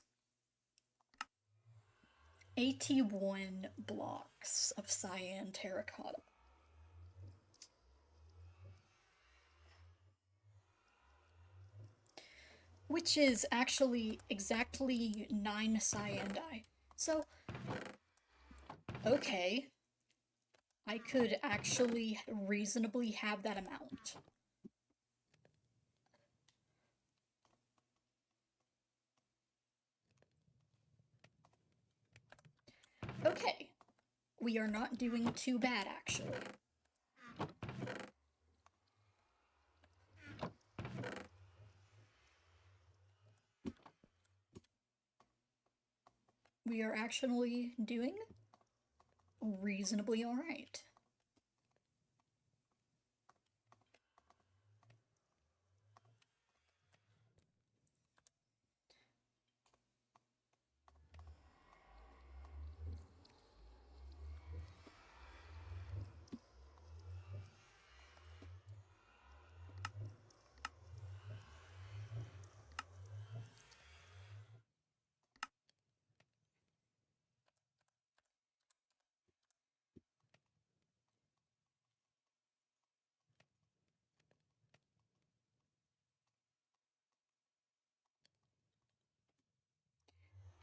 81 blocks of cyan terracotta. Which is actually exactly 9 cyan dye. So, okay. I could actually reasonably have that amount. Okay. We are not doing too bad, actually. We are actually doing reasonably alright.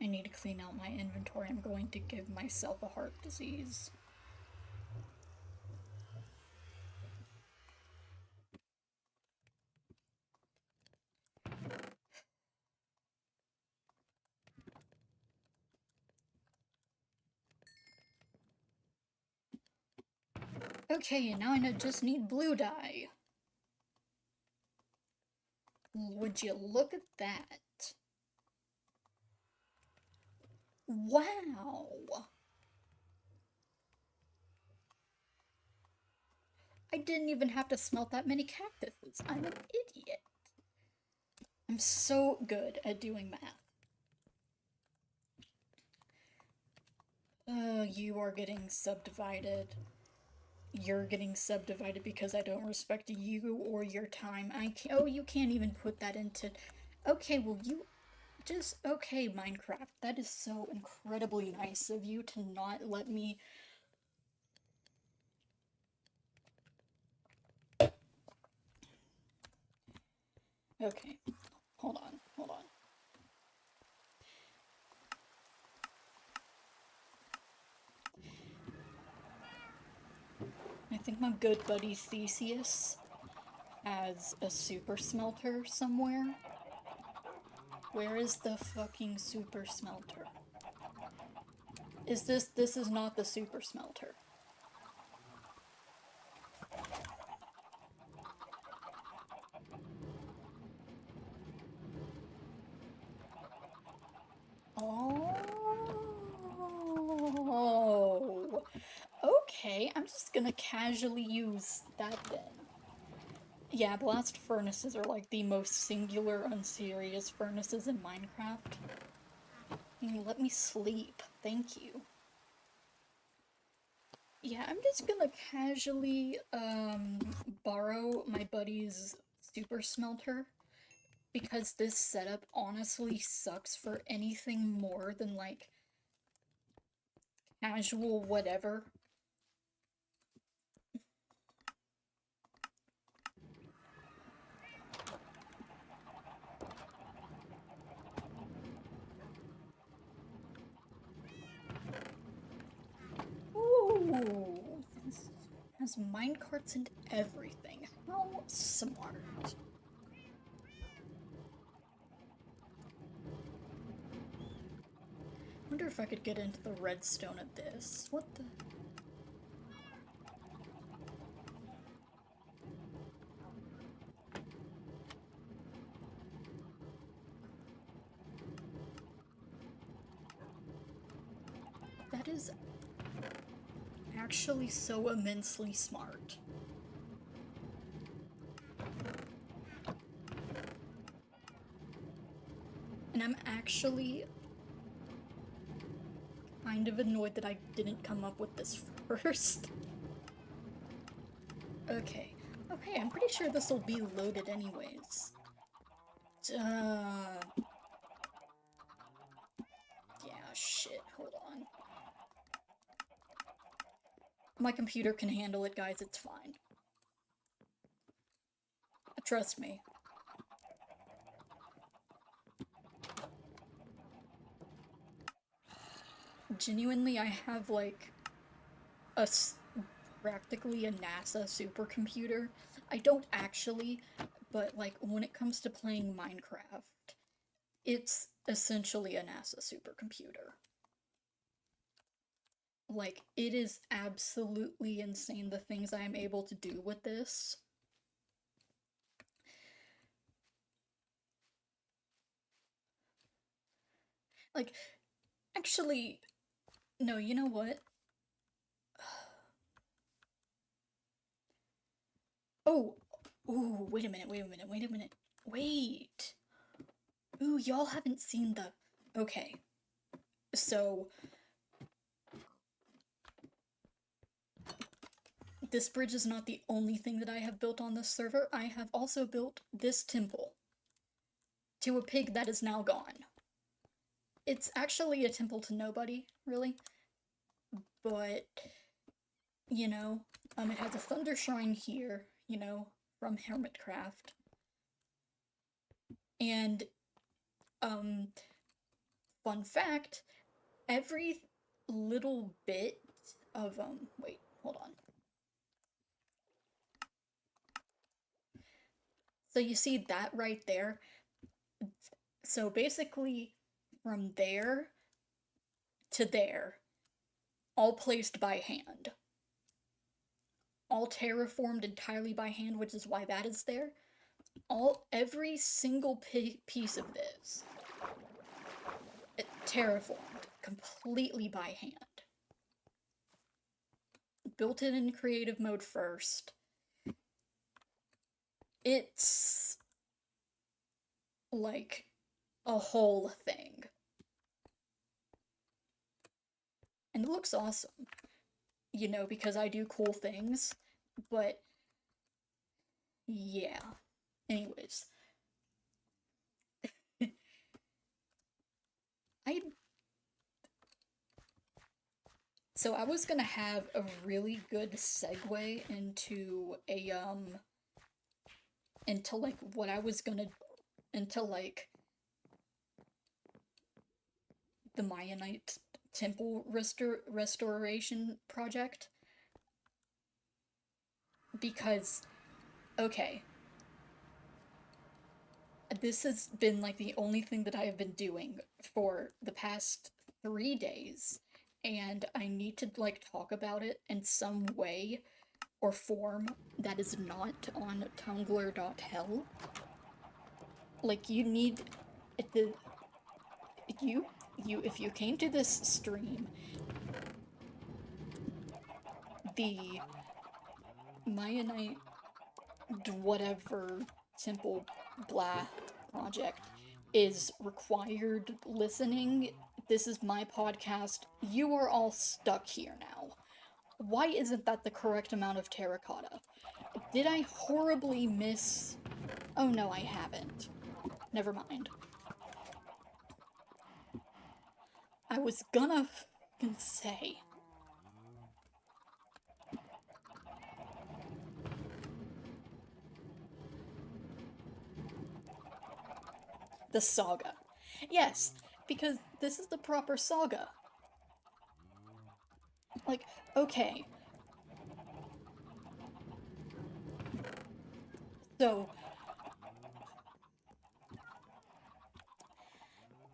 I need to clean out my inventory. I'm going to give myself a heart disease. Okay, now I just need blue dye. Would you look at that? Wow! I didn't even have to smelt that many cactuses. I'm an idiot. I'm so good at doing math. You are getting subdivided. You're getting subdivided because I don't respect you or your time. Oh, you can't even put that into... Okay, well, you... Just, okay, Minecraft. That is so incredibly nice of you to not let me... Okay, hold on. I think my good buddy Theseus has a super smelter somewhere. Where is the fucking super smelter? This is not the super smelter. Oh, okay, I'm just gonna casually use that then. Yeah, blast furnaces are like the most singular, unserious furnaces in Minecraft. Let me sleep, thank you. Yeah, I'm just gonna casually, borrow my buddy's super smelter, because this setup honestly sucks for anything more than, like, casual whatever. Ooh, this has minecarts and everything. How smart. Wonder if I could get into the redstone of this. What the? That is actually so immensely smart. And I'm actually kind of annoyed that I didn't come up with this first. Okay. Okay, I'm pretty sure this will be loaded anyways. Yeah, shit, hold on. My computer can handle it, guys, it's fine. Trust me. Genuinely, I have, like, practically a NASA supercomputer. I don't actually, but, like, when it comes to playing Minecraft, it's essentially a NASA supercomputer. Like, it is absolutely insane the things I am able to do with this. Like, actually, no, you know what? Oh, ooh, wait a minute, wait a minute, wait a minute. Wait! Ooh, y'all haven't seen the... Okay. So... This bridge is not the only thing that I have built on this server. I have also built this temple to a pig that is now gone. It's actually a temple to nobody, really. But, you know, it has a thunder shrine here, you know, from Hermitcraft. And, fun fact, every little bit of, wait, hold on. So you see that right there? So basically, from there to there, all placed by hand. All terraformed entirely by hand, which is why that is there. Every single piece of this, terraformed completely by hand. Built it in creative mode first. It's like a whole thing. And it looks awesome, you know, because I do cool things, but yeah. Anyways. So I was gonna have a really good segue into into like what I was gonna, into like the Mayanite temple restoration project. Because, okay, this has been like the only thing that I have been doing for the past 3 days, and I need to like talk about it in some way or form that is not on tumblr.hell. Like, you need the if you came to this stream, the Mayanite whatever temple blah project is required listening. This is my podcast. You are all stuck here now. Why isn't that the correct amount of terracotta? Did I horribly miss Oh no, I haven't. Never mind. I was gonna say. The saga. Yes, because this is the proper saga. Like, okay, so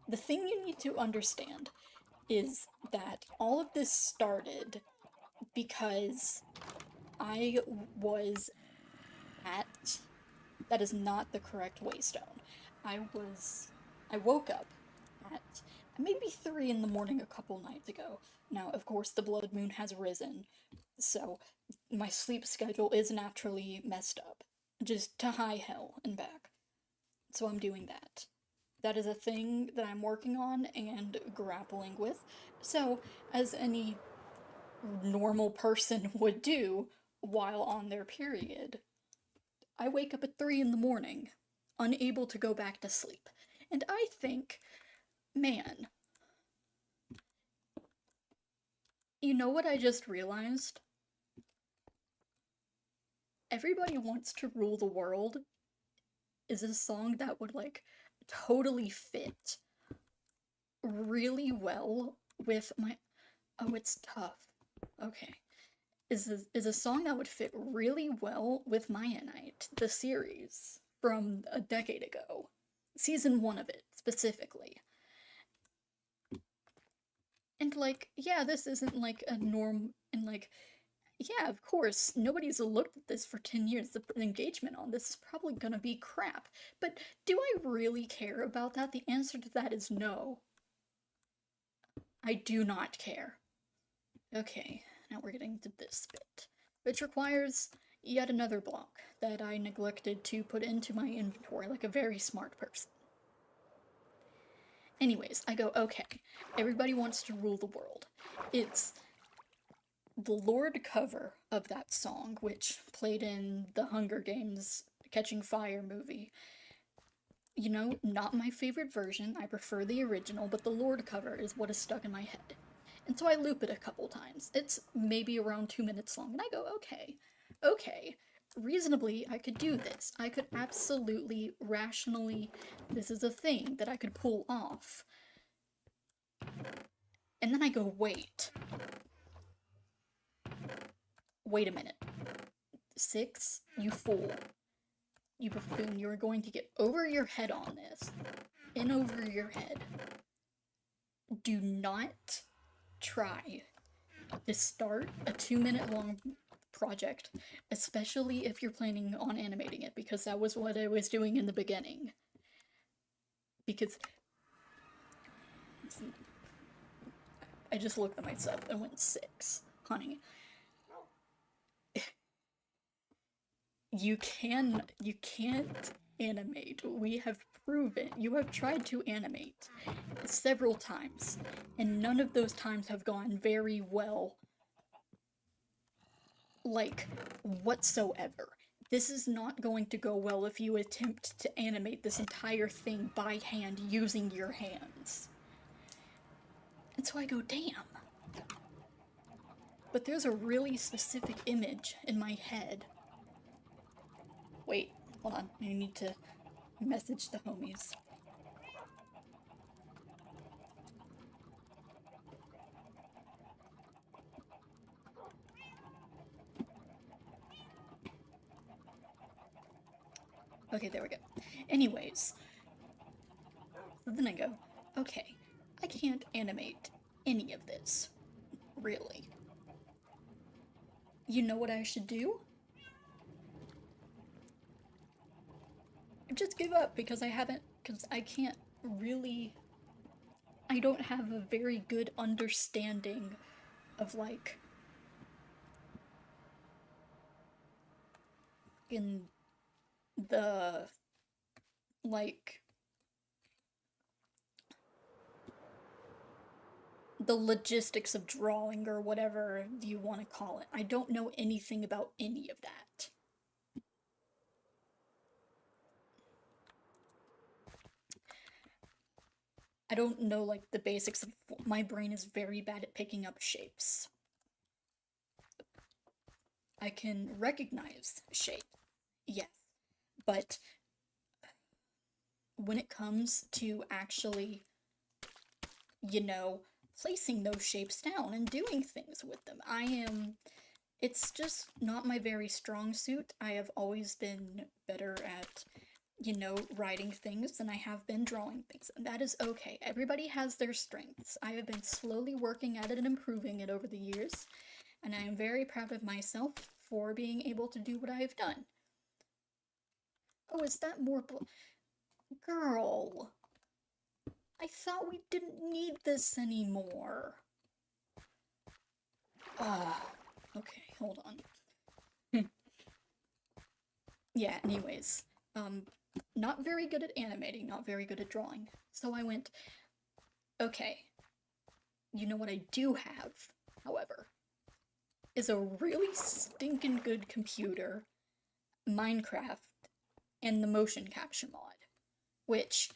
the thing you need to understand is that all of this started because I was at. That is not the correct waystone. I was. I woke up at maybe 3 in the morning a couple nights ago. Now, of course, the blood moon has risen, so my sleep schedule is naturally messed up. Just to high hell and back. So I'm doing that. That is a thing that I'm working on and grappling with. So, as any normal person would do while on their period, I wake up at 3 in the morning, unable to go back to sleep. And I think, man, you know what I just realized? Everybody Wants to Rule the World is a song that would, like, totally fit really well with my. Oh, it's tough. Okay. Is a song that would fit really well with Maya Knight, the series from a decade ago. Season 1 of it, specifically. And, like, yeah, this isn't like a norm, and, like, yeah, of course, nobody's looked at this for 10 years. The engagement on this is probably gonna be crap. But do I really care about that? The answer to that is no. I do not care. Okay, now we're getting to this bit, which requires yet another block that I neglected to put into my inventory like a very smart person. Anyways, I go, okay, Everybody Wants to Rule the World. It's the Lorde cover of that song, which played in the Hunger Games Catching Fire movie. You know, not my favorite version, I prefer the original, but the Lorde cover is what is stuck in my head. And so I loop it a couple times. It's maybe around 2 minutes long, and I go, okay, reasonably, I could do this. I could absolutely, rationally, this is a thing that I could pull off. And then I go, wait a minute. 6, you fool. You buffoon, you're going to get over your head on this. In over your head. Do not try to start a 2 minute long project, especially if you're planning on animating it, because that was what I was doing in the beginning. Because I just looked at myself and went 6. Honey, you can't animate. We have proven. You have tried to animate several times, and none of those times have gone very well, like, whatsoever. This is not going to go well if you attempt to animate this entire thing by hand using your hands. And so I go, damn. But there's a really specific image in my head. Wait, hold on. I need to message the homies. Okay, there we go. Anyways, so then I go, okay, I can't animate any of this. Really. You know what I should do? Just give up because I can't really. I don't have a very good understanding of, like, in the, like, the logistics of drawing or whatever you want to call it. I don't know anything about any of that. I don't know like the basics of my brain is very bad at picking up shapes. I can recognize shape, yes, but when it comes to actually, you know, placing those shapes down and doing things with them, it's just not my very strong suit. I have always been better at, writing things than I have been drawing things, and that is okay. Everybody has their strengths. I have been slowly working at it and improving it over the years, and I am very proud of myself for being able to do what I have done. Oh, is that more Girl, I thought we didn't need this anymore. Okay, hold on. Yeah, anyways, um, not very good at animating, not very good at drawing. So I went, okay, you know what I do have, however, is a really stinking good computer, Minecraft, and the motion capture mod, which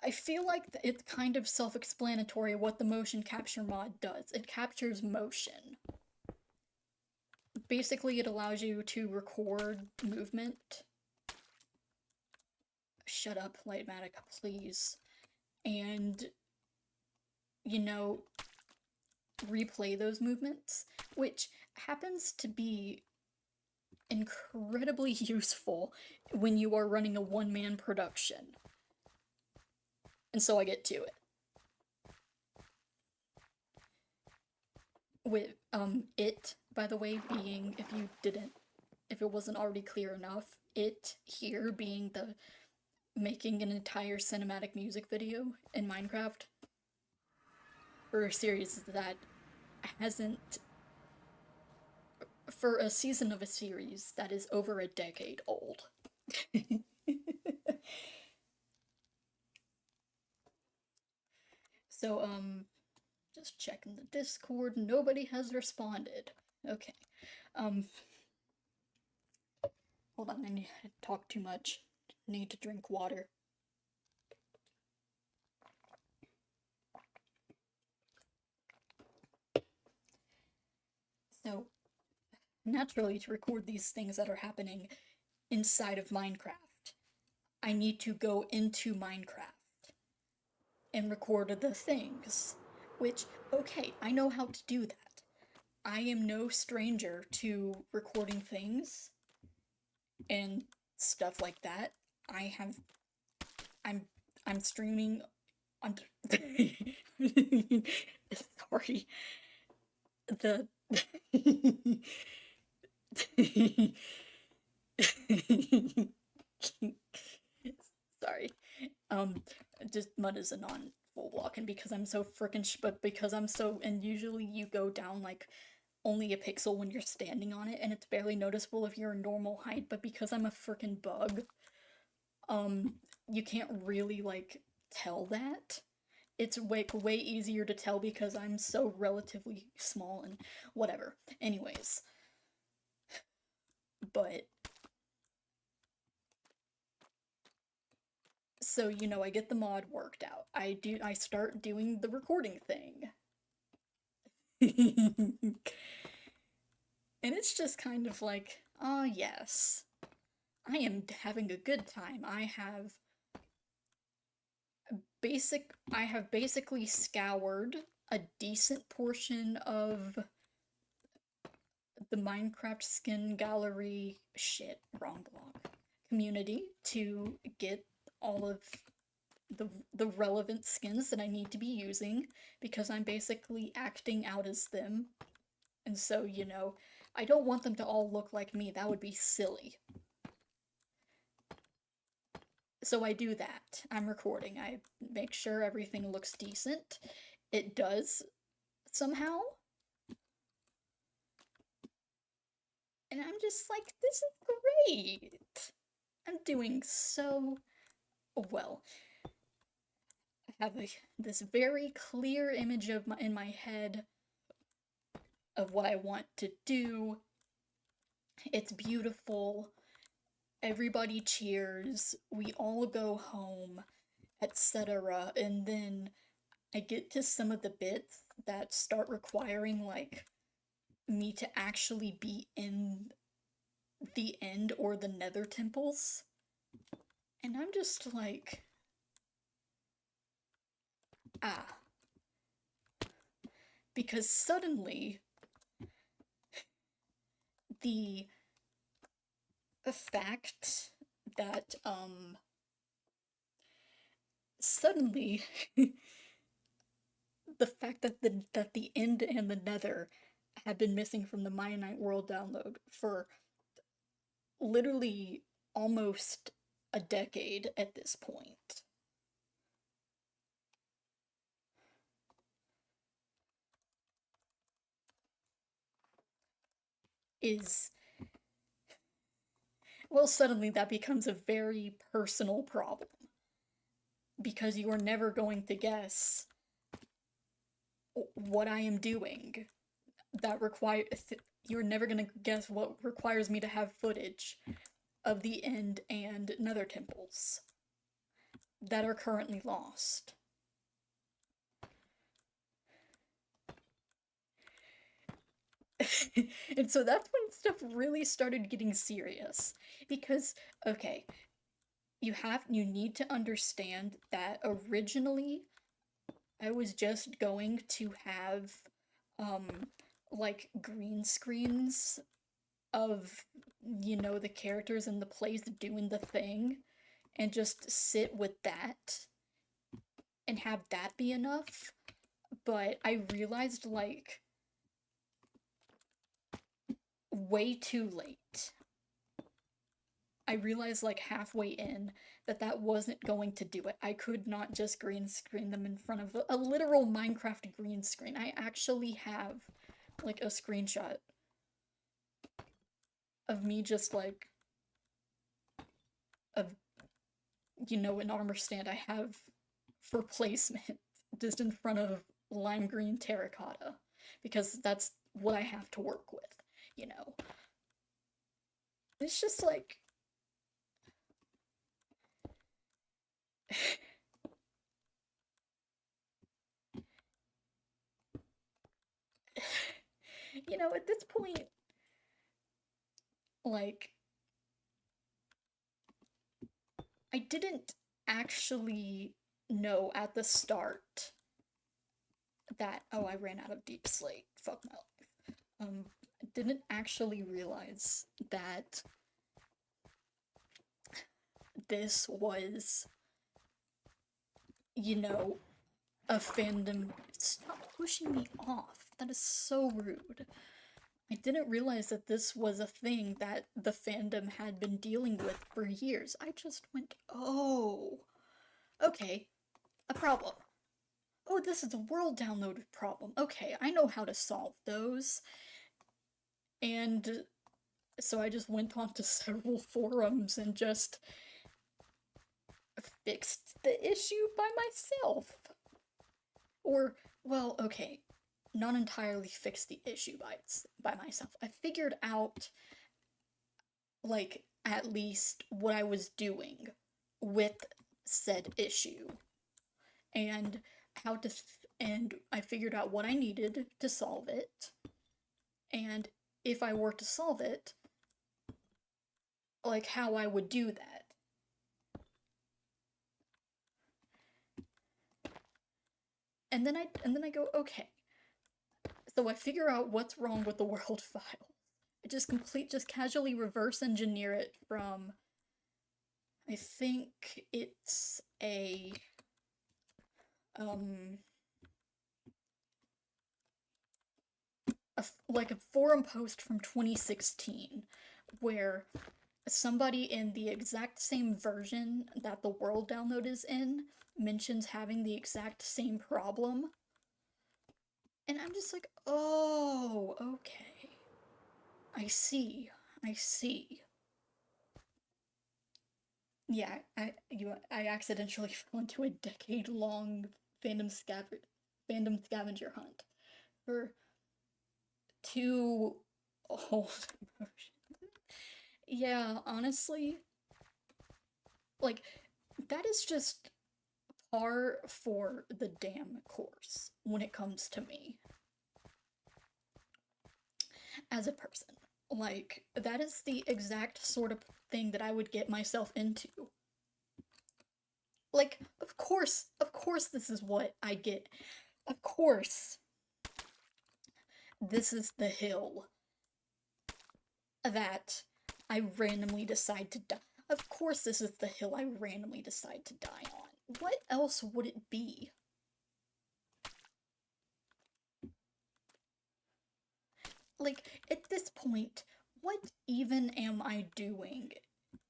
I feel like it's kind of self-explanatory what the motion capture mod does. It captures motion. Basically, it allows you to record movement. Shut up, Lightmatic, please. And, replay those movements, which happens to be incredibly useful when you are running a one-man production. And so I get to it. With, it, by the way, being, if it wasn't already clear enough, it here being the making an entire cinematic music video in Minecraft for a series that hasn't, for a season of a series that is over a decade old. So, just checking the Discord, nobody has responded. Okay. Hold on, I need to talk too much. Need to drink water. So, naturally, to record these things that are happening inside of Minecraft, I need to go into Minecraft and record the things. Which, okay, I know how to do that. I am no stranger to recording things and stuff like that. I'm I'm streaming on sorry. The sorry. Just mud is a non full block, and because I'm so freaking but because I'm so, and usually you go down like only a pixel when you're standing on it, and it's barely noticeable if you're a normal height, but because I'm a freaking bug, you can't really like tell that. It's way easier to tell because I'm so relatively small and whatever. Anyways, but so I get the mod worked out. I start doing the recording thing. And it's just kind of like, oh yes, I am having a good time. I have basically scoured a decent portion of the Minecraft skin gallery wrong block community to get all of the relevant skins that I need to be using, because I'm basically acting out as them. And so, I don't want them to all look like me. That would be silly. So I do that. I'm recording. I make sure everything looks decent. It does somehow. And I'm just like, this is great. I'm doing so well. I have this very clear image in my head of what I want to do. It's beautiful. Everybody cheers. We all go home. etc. And then I get to some of the bits that start requiring like me to actually be in the end or the nether temples. And I'm just like, ah. Because suddenly, the fact that, suddenly, the fact that the end and the nether had been missing from the Mionite World download for literally almost a decade at this point is, well, suddenly that becomes a very personal problem because you are never going to guess what I am doing that require you're never going to guess what requires me to have footage of the end and nether temples that are currently lost. And so that's when stuff really started getting serious because okay, you need to understand that originally I was just going to have um like green screens of the characters in the place doing the thing and just sit with that and have that be enough. But I realized like way too late. I realized like halfway in that that wasn't going to do it. I could not just green screen them in front of a literal Minecraft green screen. I actually have like a screenshot of me just like of an armor stand I have for placement just in front of lime green terracotta because that's what I have to work with, you know. It's just like at this point, like, I didn't actually know at the start that, oh, I ran out of deep slate. Fuck my life. I didn't actually realize that this was, you know, a fandom. Stop pushing me off. That is so rude. I didn't realize that this was a thing that the fandom had been dealing with for years. I just went, oh, okay, a problem. Oh, this is a world downloaded problem. Okay, I know how to solve those. And so I just went on to several forums and just fixed the issue by myself. Or, well, okay, not entirely fixed the issue by myself. I figured out, like, at least what I was doing with said issue and how to and I figured out what I needed to solve it, and if I were to solve it, like how I would do that. And then I go, okay. So I figure out what's wrong with the world file. I just casually reverse engineer it from, I think it's um like a forum post from 2016 where somebody in the exact same version that the world download is in mentions having the exact same problem. And I'm just like, oh, okay. I see. I see. Yeah, I accidentally fell into a decade-long fandom scavenger hunt for two old versions. Yeah, honestly, like that is just par for the damn course when it comes to me as a person. Like, that is the exact sort of thing that I would get myself into. Like, of course, this is what I get. Of course, this is the hill that I randomly decide to die. Of course, this is the hill I randomly decide to die on. What else would it be? Like, at this point, what even am I doing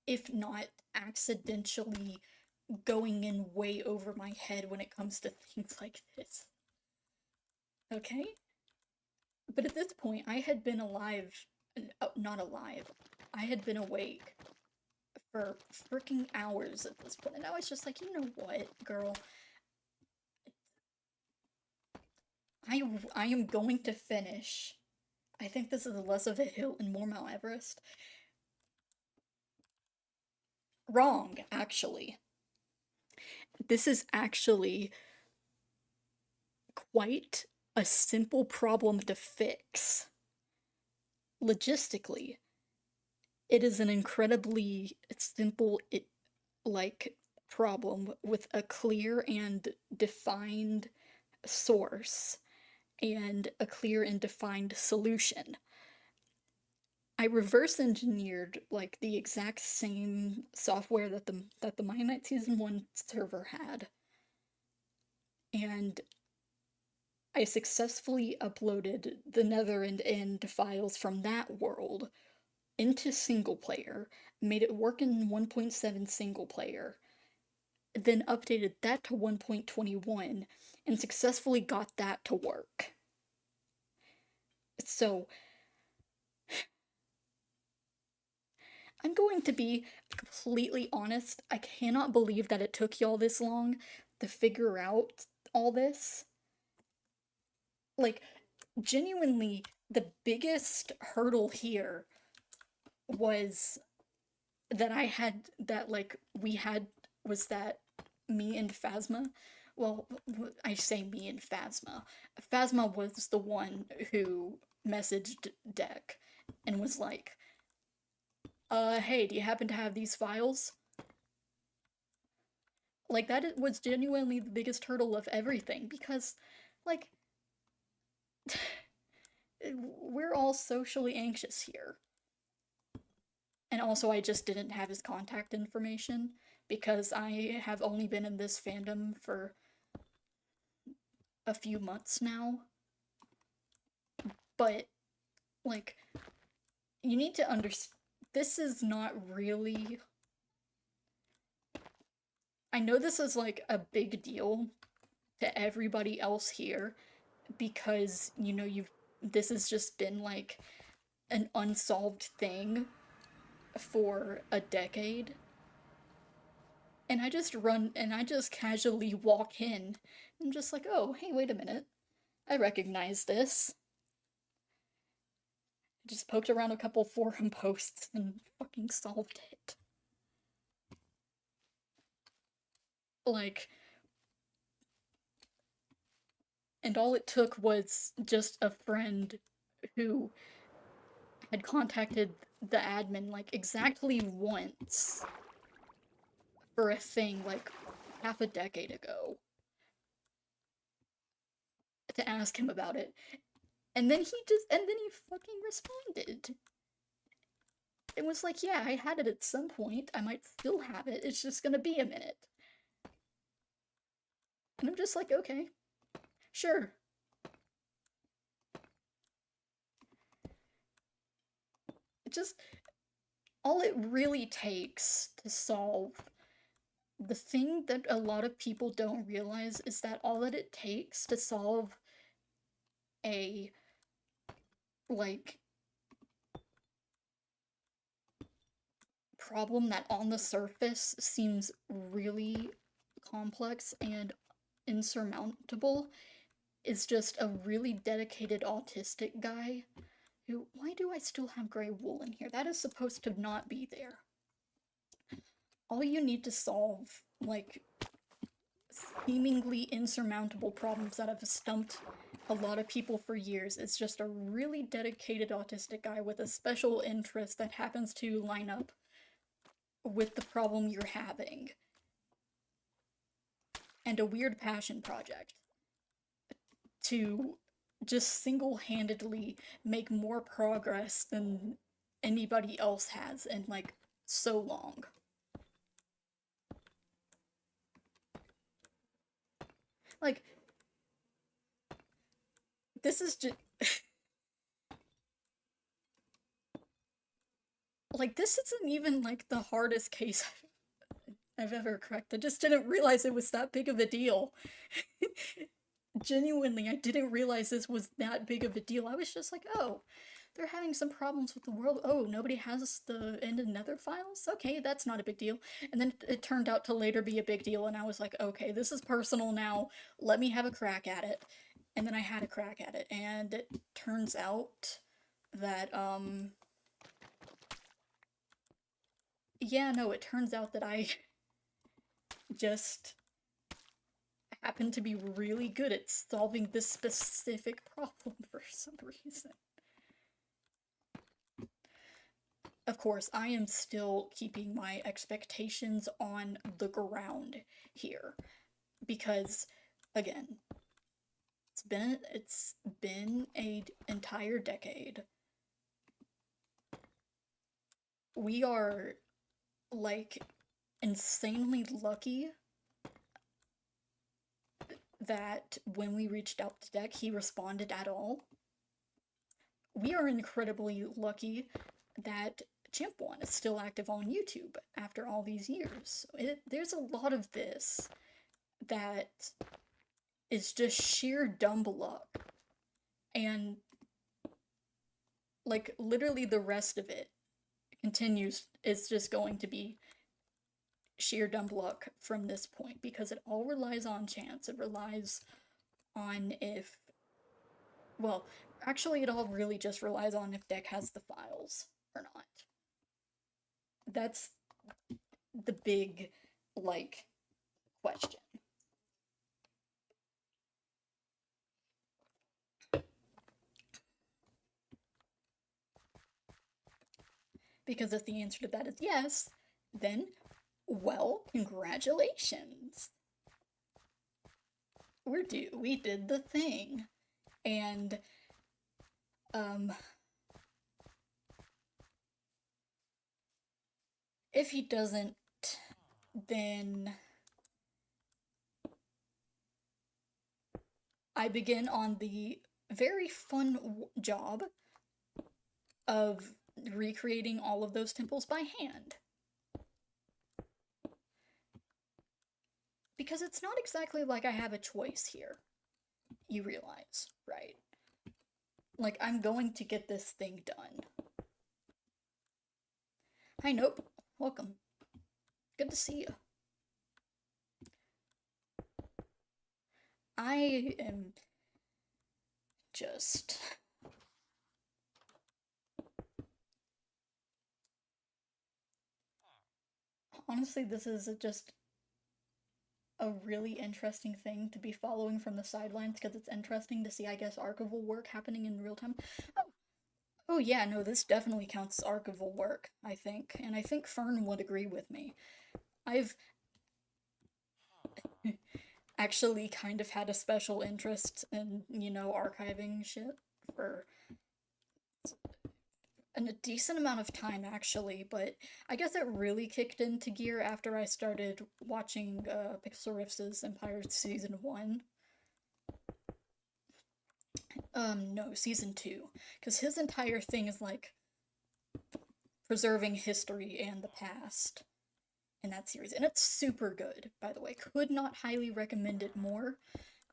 if not accidentally going in way over my head when it comes to things like this? Okay? But at this point, I had been alive, not alive, I had been awake for freaking hours at this point, and I was just like, you know what, girl? I am going to finish. I think this is less of a hill and more Mount Everest. Wrong, actually. This is actually quite a simple problem to fix. Logistically, it is an incredibly simple problem with a clear and defined source and a clear and defined solution. I reverse engineered like the exact same software that the Mighty Knight Season 1 server had. And I successfully uploaded the Nether and End files from that world into single player, made it work in 1.7 single player, then updated that to 1.21, and successfully got that to work. So, I'm going to be completely honest, I cannot believe that it took y'all this long to figure out all this. Like, genuinely, the biggest hurdle here was that was that me and Phasma, well, I say me and Phasma. Phasma was the one who messaged Deck and was like, hey, do you happen to have these files? Like, that was genuinely the biggest hurdle of everything, because, like, we're all socially anxious here. And also, I just didn't have his contact information, because I have only been in this fandom for a few months now. But, like, you need to understand, this is not really... I know this is, like, a big deal to everybody else here, because, you know, this has just been, like, an unsolved thing for a decade. And I just casually walk in. I'm just like, oh, hey, wait a minute. I recognize this. I just poked around a couple forum posts and fucking solved it. Like, and all it took was just a friend who had contacted the admin, like, exactly once for a thing, like, half a decade ago, to ask him about it. And then he fucking responded. It was like, yeah, I had it at some point. I might still have it. It's just gonna be a minute. And I'm just like, okay, sure. It just, all it really takes to solve the thing that a lot of people don't realize is that all that it takes to solve a, like, problem that on the surface seems really complex and insurmountable is just a really dedicated autistic guy who, why do I still have gray wool in here? That is supposed to not be there. All you need to solve, like, seemingly insurmountable problems that have stumped a lot of people for years. It's just a really dedicated autistic guy with a special interest that happens to line up with the problem you're having. And a weird passion project to just single-handedly make more progress than anybody else has in like so long. Like, this is just like, this isn't even like the hardest case I've ever cracked. I just didn't realize it was that big of a deal. Genuinely, I didn't realize this was that big of a deal. I was just like, oh, they're having some problems with the world. Oh, nobody has the end of Nether files? Okay, that's not a big deal. And then it turned out to later be a big deal, and I was like, okay, this is personal now. Let me have a crack at it. And then I had a crack at it, and it turns out that, yeah, no, it turns out that I just happen to be really good at solving this specific problem for some reason. Of course, I am still keeping my expectations on the ground here because, again, it's been an entire decade. We are like insanely lucky that when we reached out to Deck, he responded at all. We are incredibly lucky that Champ 1 is still active on YouTube after all these years. There's a lot of this that is just sheer dumb luck. And, like, literally the rest of it continues, it's just going to be sheer dumb luck from this point, because it all relies on chance. It relies on if, well, actually it all really just relies on if Deck has the files or not. That's the big, like, question. Because if the answer to that is yes, then, well, congratulations. We're due. We did the thing. And, if he doesn't, then I begin on the very fun job of recreating all of those temples by hand. Because it's not exactly like I have a choice here. You realize, right? Like, I'm going to get this thing done. Hi, Nope. Welcome. Good to see you. I am just... Honestly, this is just a really interesting thing to be following from the sidelines, because it's interesting to see, I guess, archival work happening in real time. Oh yeah, no, this definitely counts as archival work, I think, and I think Fern would agree with me. I've actually kind of had a special interest in, you know, archiving shit for a decent amount of time, actually, but I guess it really kicked into gear after I started watching Pixel Riffs' Empire Season 1. No, Season 2. Because his entire thing is, like, preserving history and the past in that series. And it's super good, by the way. Could not highly recommend it more.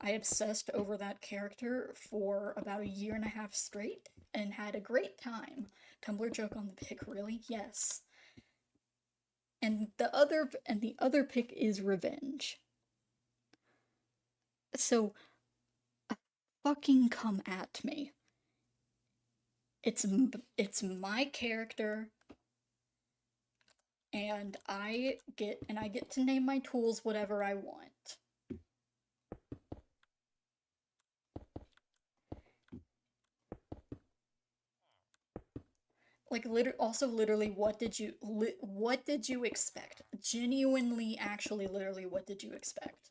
I obsessed over that character for about a year and a half straight and had a great time. Tumblr joke on the pick, really? Yes. And the other pick is Revenge. So fucking come at me. It's my character, and I get to name my tools whatever I want. Like literally what did you expect? Genuinely, actually, literally, what did you expect?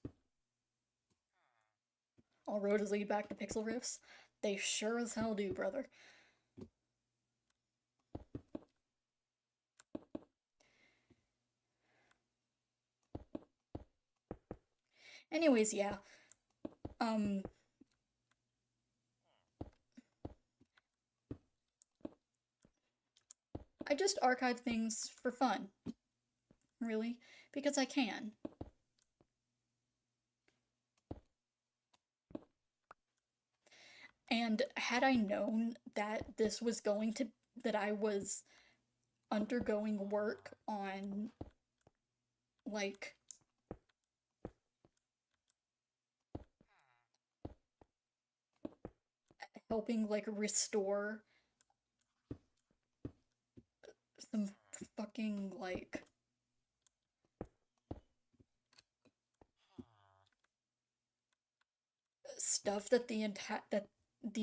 All roads lead back to Pixel Riffs. They sure as hell do, brother. Anyways, yeah. Um, I just archive things for fun, really, because I can. And had I known that that I was undergoing work on, like, helping, like, restore some fucking, like, stuff that the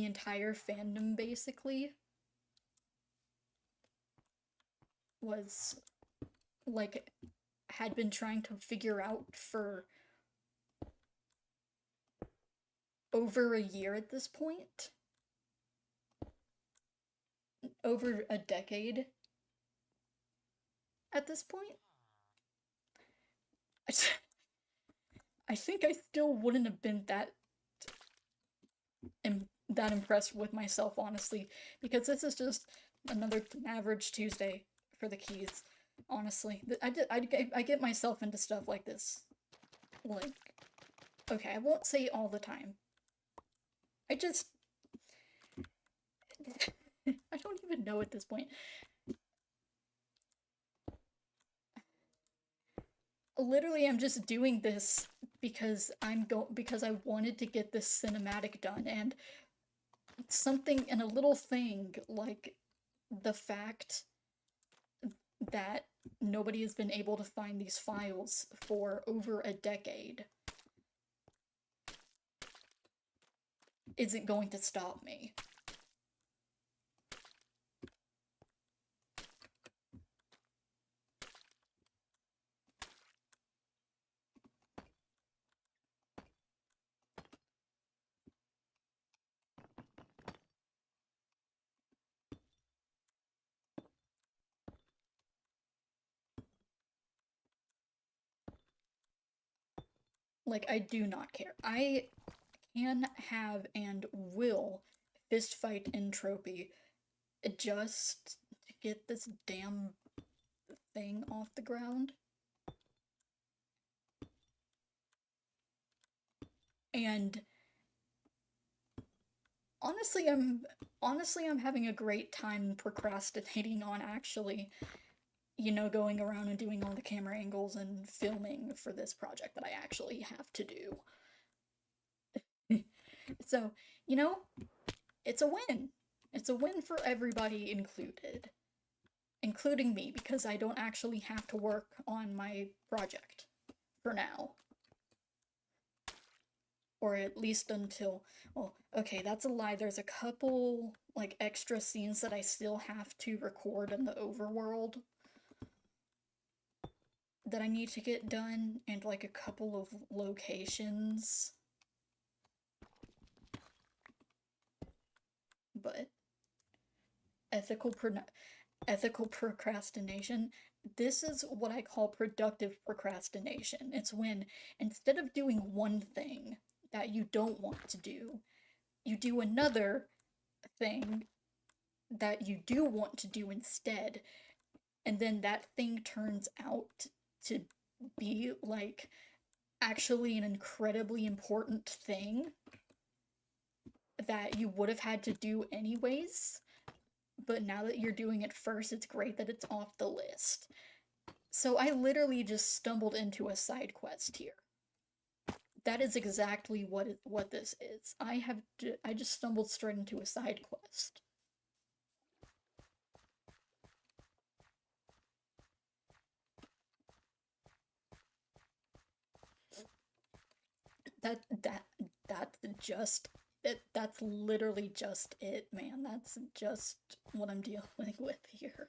entire fandom basically was, like, had been trying to figure out for over a year at this point, over a decade at this point. I think I still wouldn't have been that impressed with myself, honestly, because this is just another average Tuesday for the keys. Honestly, I get myself into stuff like this. Like, okay, I won't say all the time. I just I don't even know at this point. Literally, I'm just doing this because I wanted to get this cinematic done, and something and a little thing like the fact that nobody has been able to find these files for over a decade isn't going to stop me. Like, I do not care. I can have and will fist fight Entropy just to get this damn thing off the ground. And honestly, I'm having a great time procrastinating on actually, going around and doing all the camera angles and filming for this project that I actually have to do. So, you know, it's a win. It's a win for everybody included, including me, because I don't actually have to work on my project for now. Or at least until, well, okay, that's a lie. There's a couple, like, extra scenes that I still have to record in the overworld that I need to get done, and, like, a couple of locations. But ethical ethical procrastination. This is what I call productive procrastination. It's when instead of doing one thing that you don't want to do, you do another thing that you do want to do instead, and then that thing turns out to be, like, actually an incredibly important thing that you would have had to do anyways, but now that you're doing it first, it's great that it's off the list. So I literally just stumbled into a side quest here. That is exactly what this is. I just stumbled straight into a side quest. That that that's just That's literally just it, man. That's just what I'm dealing with here.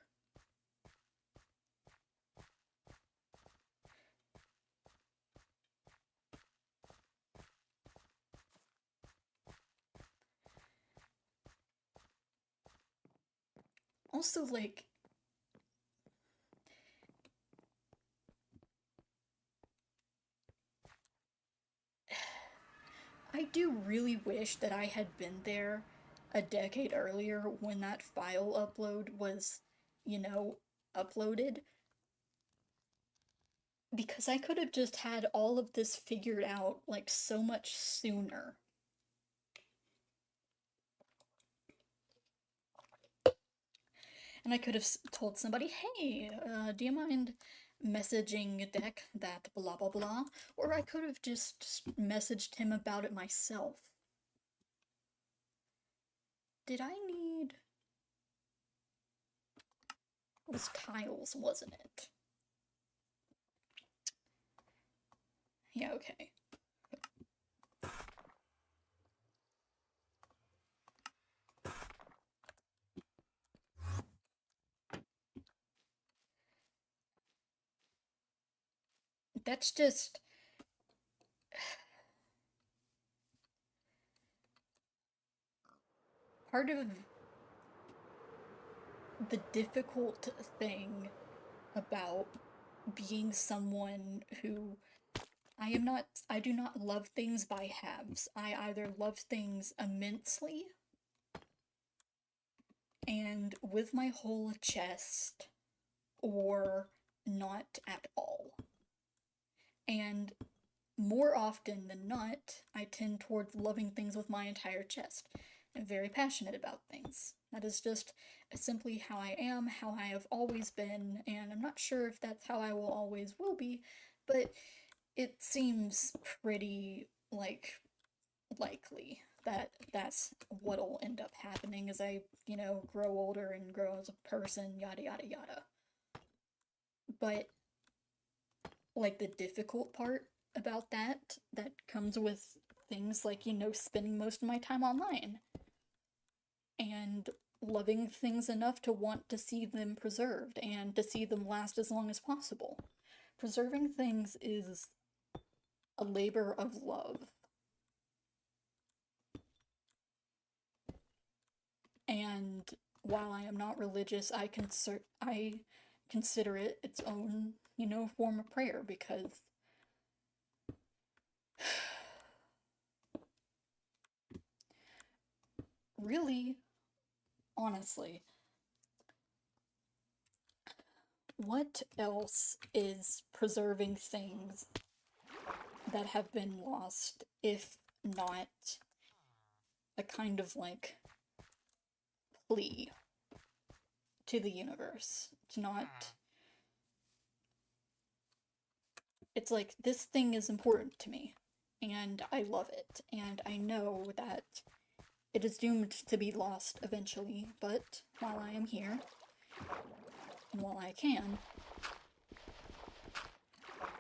Also, like, I do really wish that I had been there a decade earlier when that file upload was, you know, uploaded, because I could have just had all of this figured out like so much sooner. And I could have told somebody, hey, do you mind messaging Deck that blah blah blah? Or I could have just messaged him about it myself. Did I need. It was tiles, wasn't it? Yeah, okay. That's just. Part of the difficult thing about being someone who I do not love things by halves. I either love things immensely and with my whole chest, or not at all. And more often than not, I tend towards loving things with my entire chest. I'm very passionate about things. That is just simply how I am, how I have always been, and I'm not sure if that's how I will always will be, but it seems pretty, like, likely that that's what'll end up happening as I, grow older and grow as a person, yada yada yada. But, like, the difficult part about that comes with things like, spending most of my time online and loving things enough to want to see them preserved and to see them last as long as possible. Preserving things is a labor of love. And while I am not religious, I consider it its own, form of prayer, because really, honestly, what else is preserving things that have been lost if not a kind of like plea to the universe? It's not. It's like, this thing is important to me, and I love it, and I know that it is doomed to be lost eventually, but while I am here, and while I can,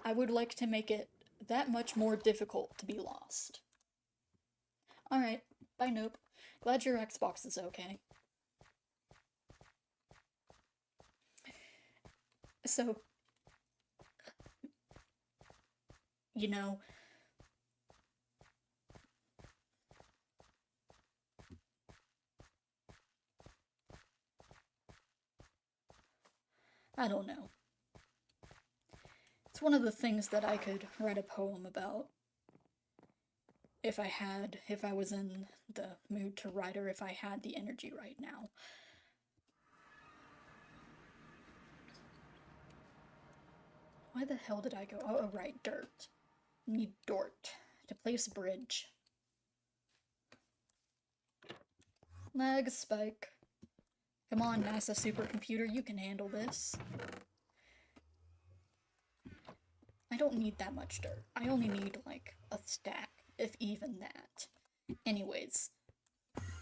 I would like to make it that much more difficult to be lost. Alright, bye Nope. Glad your Xbox is okay. So, you know, I don't know. It's one of the things that I could write a poem about if I was in the mood to write, or if I had the energy right now. Why the hell did I go? Oh, right, dirt. Need dirt to place bridge. Lag spike. Come on, NASA supercomputer, you can handle this. I don't need that much dirt. I only need, like, a stack, if even that. Anyways,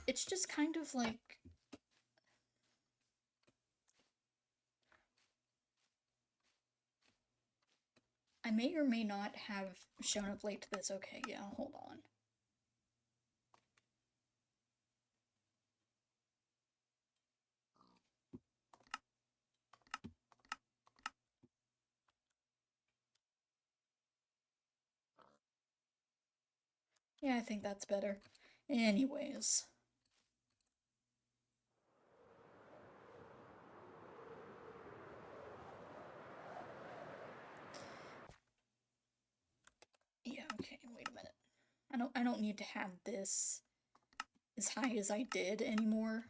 it's just kind of like... I may or may not have shown up late to this. Okay, yeah, hold on. Yeah, I think that's better. Anyways. Yeah, okay, wait a minute. I don't need to have this as high as I did anymore.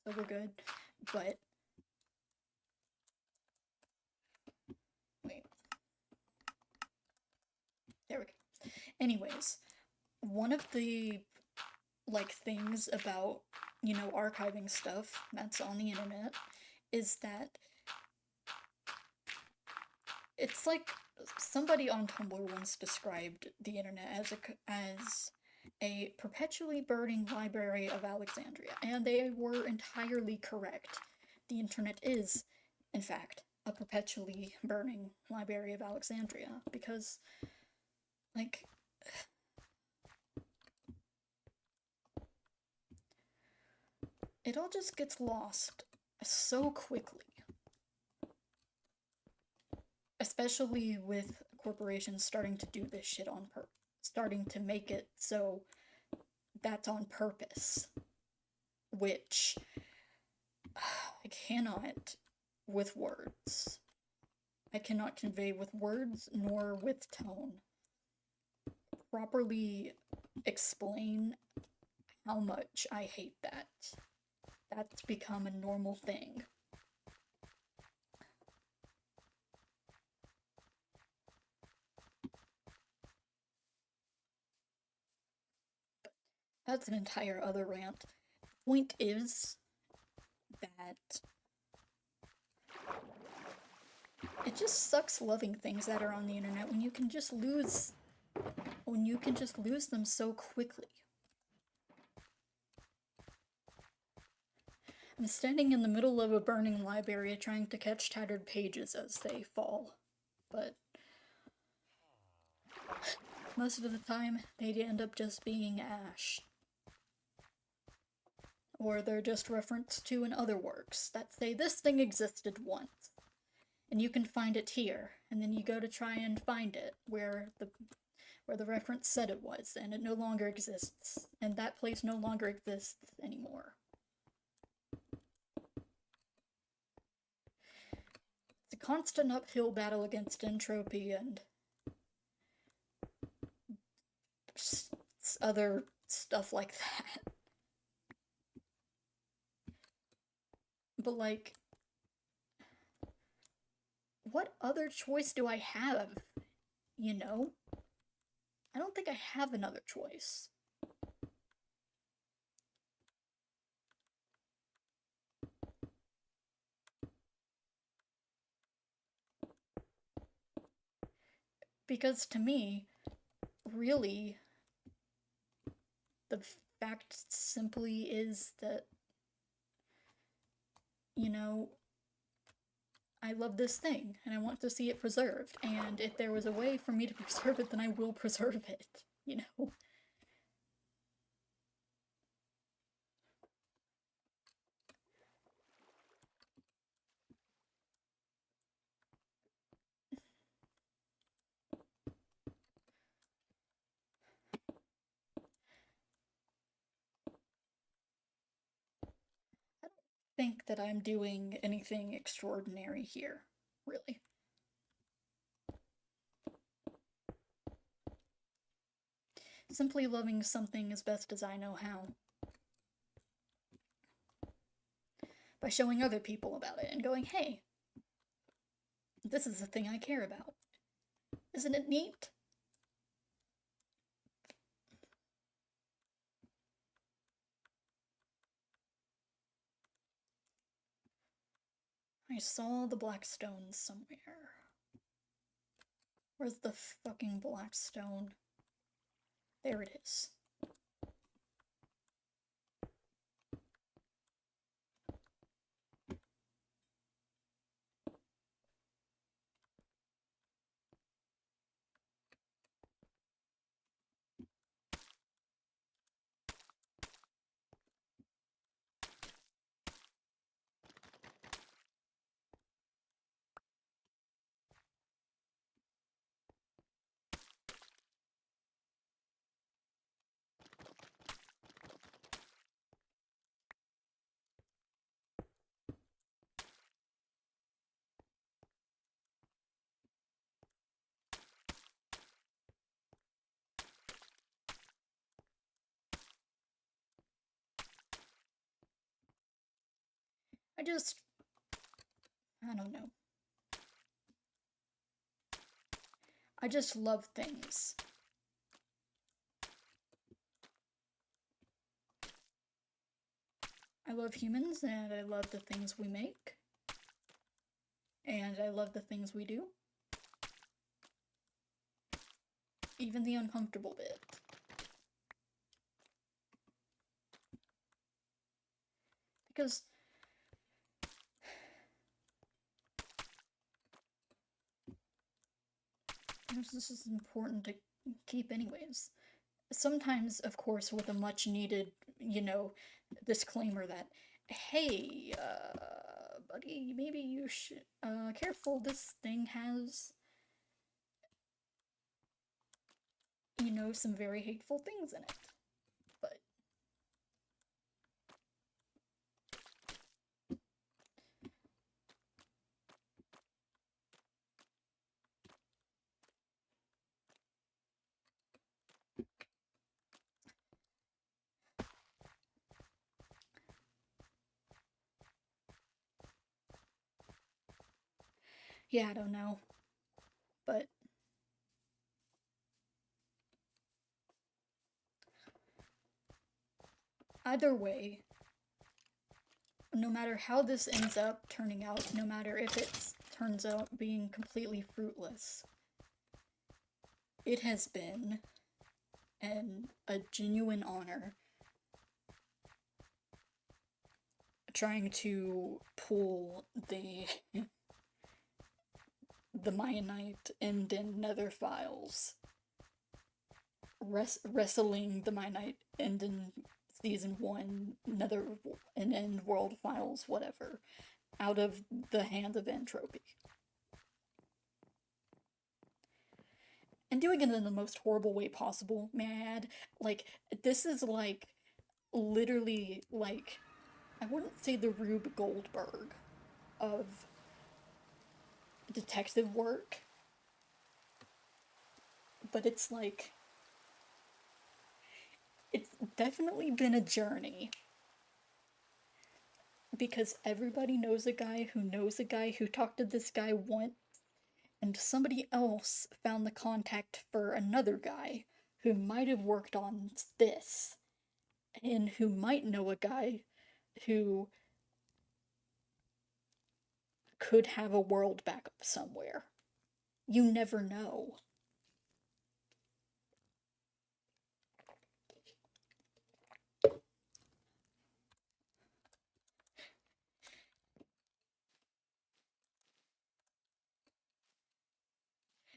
So we're good. But wait. There we go. Anyways, one of the like things about, archiving stuff that's on the internet is that it's like somebody on Tumblr once described the internet as a perpetually burning library of Alexandria, and they were entirely correct. The internet is, in fact, a perpetually burning library of Alexandria because, like, it all just gets lost so quickly, especially with corporations starting to do this shit on purpose, starting to make it so that's on purpose, which I cannot with words. I cannot convey with words nor with tone properly explain how much I hate that. That's become a normal thing. That's an entire other rant. Point is that it just sucks loving things that are on the internet when you can just lose them so quickly. I'm standing in the middle of a burning library trying to catch tattered pages as they fall, but most of the time they end up just being ash. Or they're just referenced to in other works that say this thing existed once, and you can find it here, and then you go to try and find it where the reference said it was, and it no longer exists, and that place no longer exists anymore. It's a constant uphill battle against entropy and other stuff like that. But, like, what other choice do I have? You know? I don't think I have another choice. Because to me, really, the fact simply is that, you know, I love this thing and I want to see it preserved. And if there was a way for me to preserve it, then I will preserve it, you know? I don't think that I'm doing anything extraordinary here, really. Simply loving something as best as I know how. By showing other people about it and going, hey, this is the thing I care about. Isn't it neat? I saw the black stone somewhere. Where's the fucking black stone? There it is. I just, I don't know. I just love things. I love humans and I love the things we make. And I love the things we do. Even the uncomfortable bit. Because this is important to keep anyways. Sometimes, of course, with a much needed, disclaimer that, hey, buddy, maybe you should, careful, this thing has, some very hateful things in it. But, yeah, I don't know. But, either way, no matter how this ends up turning out, no matter if it turns out being completely fruitless, it has been a genuine honor trying to pull the Mayanite and Nether files, wrestling the Mayanite and in season 1 Nether and End World files, whatever, out of the hands of Entropy. And doing it in the most horrible way possible, may I add. Like, this is like, literally, like, I wouldn't say the Rube Goldberg of detective work, but it's like, it's definitely been a journey. Because everybody knows a guy who talked to this guy once, and somebody else found the contact for another guy who might have worked on this, and who might know a guy who could have a world backup somewhere. You never know.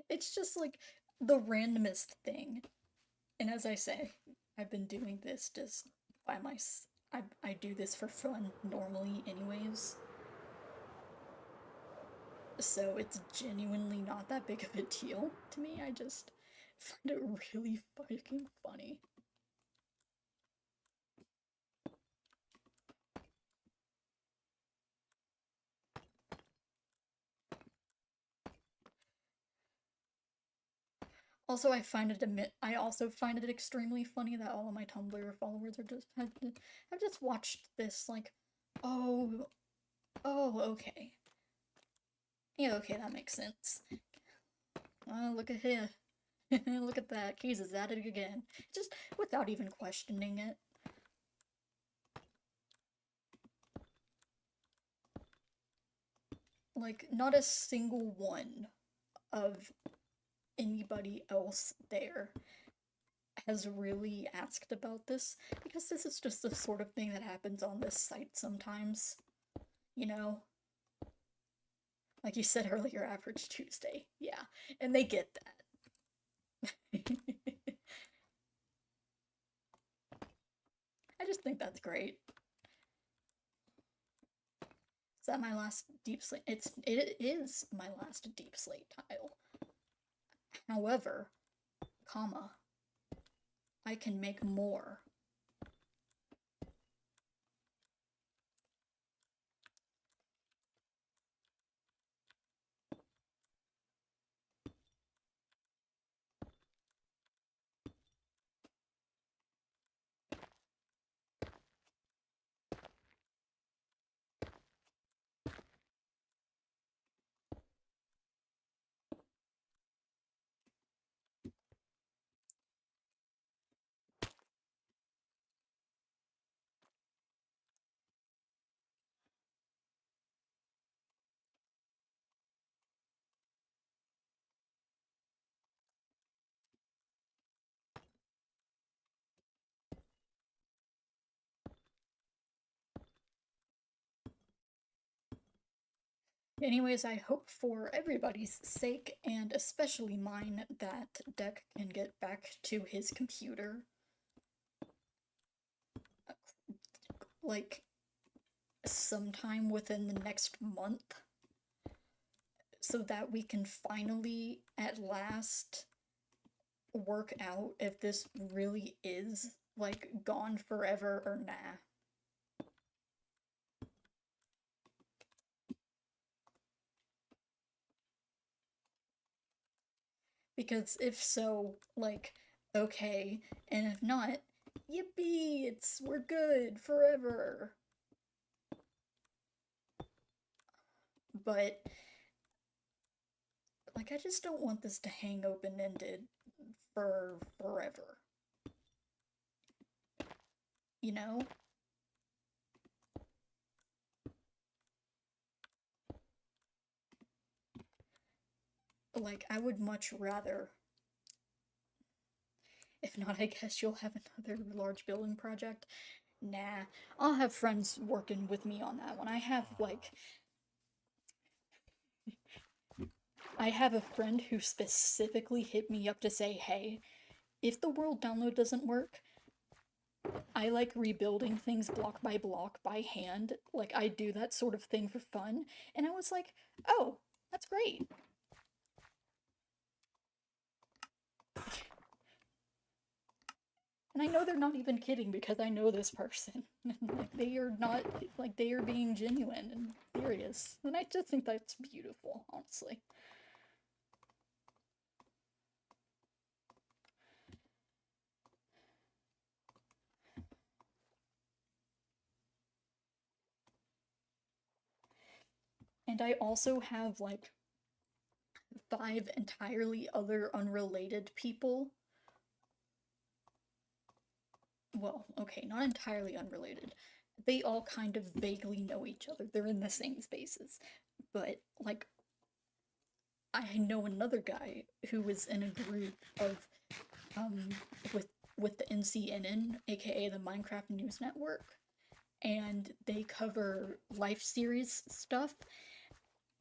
It's just like the randomest thing. And as I say, I've been doing this just by myself. I do this for fun normally, anyways. So it's genuinely not that big of a deal to me. I just find it really fucking funny. Also, I also find it extremely funny that all of my Tumblr followers are just have just watched this like, oh, okay. Yeah, okay, that makes sense. Look at here. Look at that. Keys is at it again. Just without even questioning it. Like, not a single one of anybody else there has really asked about this, because this is just the sort of thing that happens on this site sometimes. You know? Like you said earlier, average Tuesday. Yeah, and they get that. I just think that's great. Is that my last deep slate? It is my last deep slate tile. However, comma, I can make more. Anyways, I hope for everybody's sake, and especially mine, that Deck can get back to his computer. Like, sometime within the next month, so that we can finally, at last, work out if this really is, like, gone forever or nah. Because if so, like, okay, and if not, yippee, we're good forever. But, like, I just don't want this to hang open-ended for forever. You know? Like, I would much rather. If not, I guess you'll have another large building project. Nah, I'll have friends working with me on that one. I have a friend who specifically hit me up to say, hey, if the world download doesn't work, I like rebuilding things block by hand. Like, I do that sort of thing for fun. And I was like, oh, that's great. And I know they're not even kidding because I know this person. Like, they are not, like, they are being genuine and serious. And I just think that's beautiful, honestly. And I also have, like, 5 entirely other unrelated people. Well, okay, not entirely unrelated. They all kind of vaguely know each other. They're in the same spaces. But, like, I know another guy who was in a group of, um, with, with the NCNN, aka the Minecraft News Network, and they cover Life series stuff,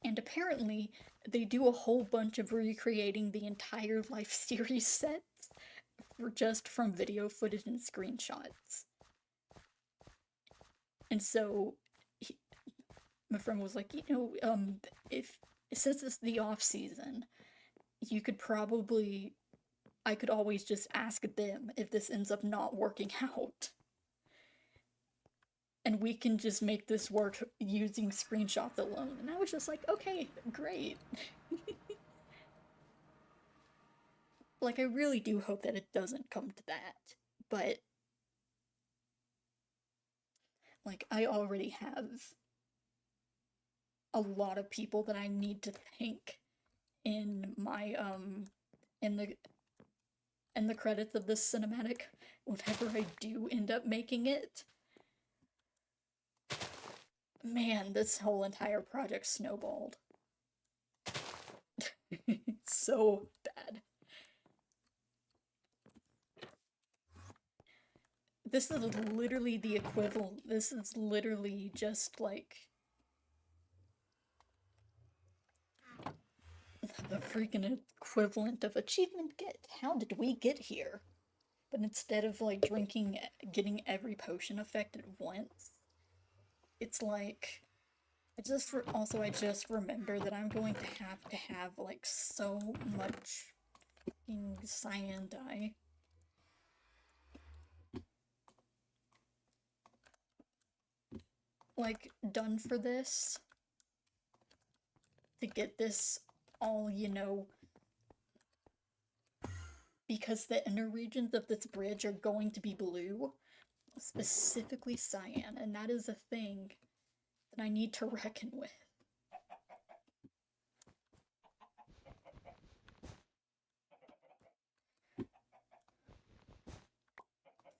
and apparently they do a whole bunch of recreating the entire Life series sets just from video footage and screenshots. And so my friend was like, if since it's the off season, you could probably I could always just ask them if this ends up not working out. And we can just make this work using screenshots alone. And I was just like, okay, great. Like, I really do hope that it doesn't come to that. But, like, I already have a lot of people that I need to thank in my, in the in the credits of this cinematic whenever I do end up making it. Man, this whole entire project snowballed. So bad. This is literally the equivalent. This is literally just like the freaking equivalent of achievement get. How did we get here? But instead of like getting every potion effect at once, it's like I just remember that I'm going to have like so much fucking cyan dye. Like, done for this to get this all, because the inner regions of this bridge are going to be blue, specifically cyan, and that is a thing that I need to reckon with.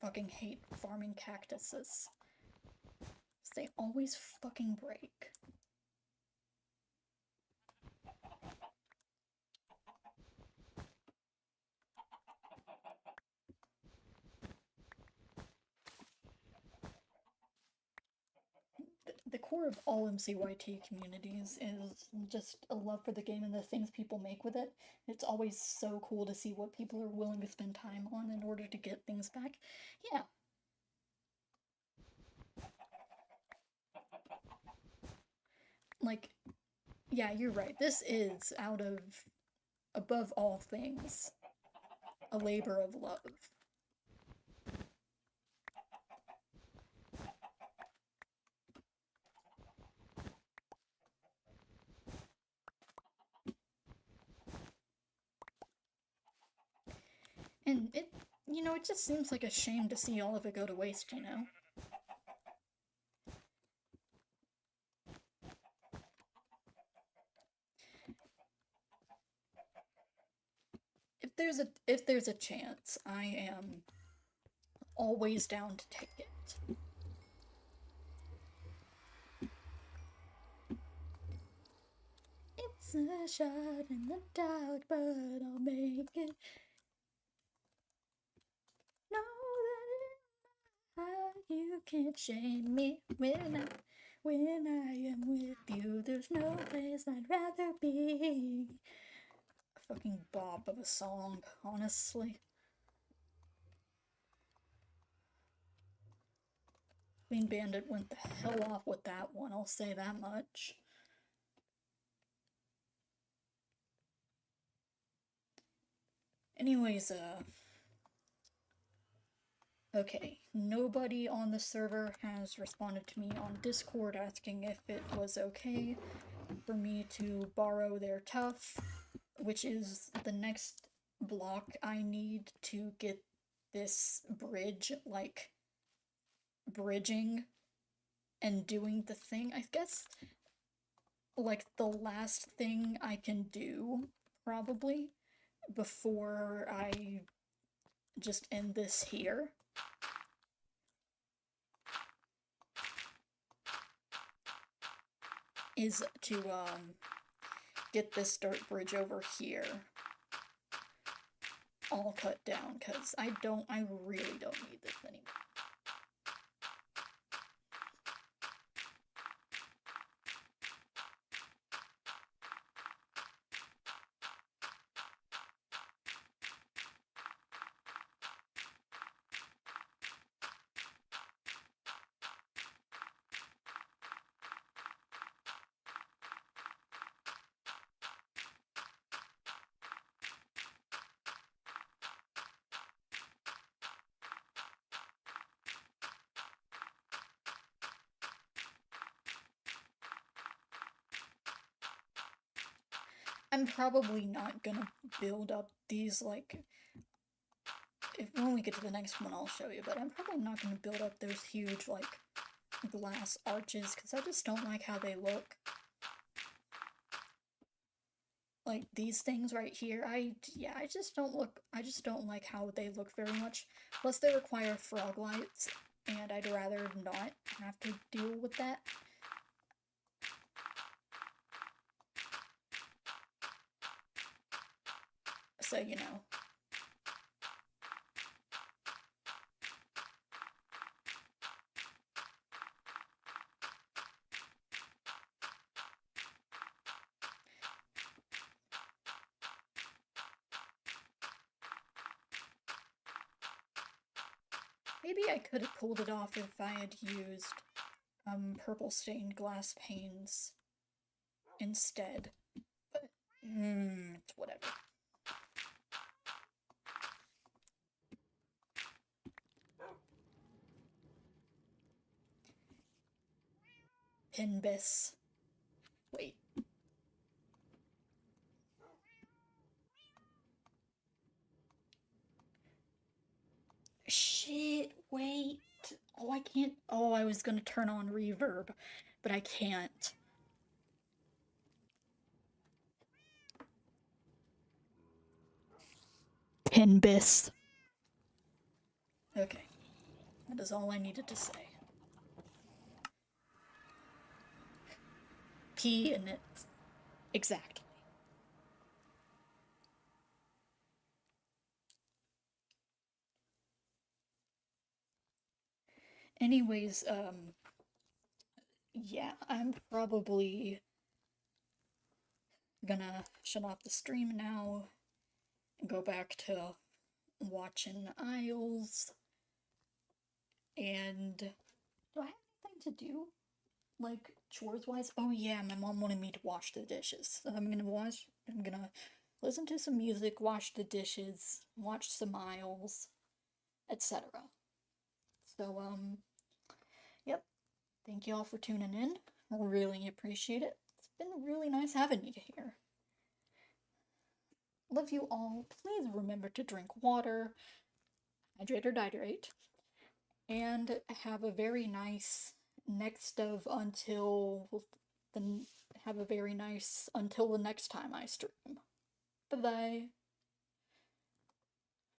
Fucking hate farming cactuses. They always fucking break. the core of all MCYT communities is just a love for the game and the things people make with it. It's always so cool to see what people are willing to spend time on in order to get things back. Yeah. Like, yeah, you're right. This is, out of, above all things, a labor of love. And it, it just seems like a shame to see all of it go to waste, you know? If there's a chance, I am always down to take it. It's a shot in the dark, but I'll make it. Know that in my heart you can't shame me when I am with you. There's no place I'd rather be. A fucking bop of a song, honestly. Clean Bandit went the hell off with that one, I'll say that much. Anyways, okay, nobody on the server has responded to me on Discord asking if it was okay for me to borrow their Tough, which is the next block I need to get this bridge, like, bridging and doing the thing. I guess, like, the last thing I can do, probably, before I just end this here. Is to, get this dirt bridge over here all cut down, because I really don't need this anymore. I'm probably not gonna build up these, like, when we get to the next one I'll show you, but I'm probably not gonna build up those huge, like, glass arches, because I just don't like how they look. Like, these things right here, I just don't like how they look very much. Plus they require frog lights, and I'd rather not have to deal with that. So, you know. Maybe I could have pulled it off if I had used purple stained glass panes instead. But, it's whatever. Pinbis. Wait. Shit, wait. Oh, I can't. Oh, I was gonna turn on reverb, but I can't. Pinbis. Okay. That is all I needed to say. P in it. Exactly. Anyways, yeah, I'm probably gonna shut off the stream now and go back to watching Isles. And do I have anything to do? Like chores wise? Oh yeah, my mom wanted me to wash the dishes. So I'm gonna listen to some music, wash the dishes, watch some Isles, etc. So yep. Thank you all for tuning in. Really appreciate it. It's been really nice having you here. Love you all. Please remember to drink water, hydrate or dihydrate, and have a very nice next of until the have a very nice until the next time I stream. Bye bye.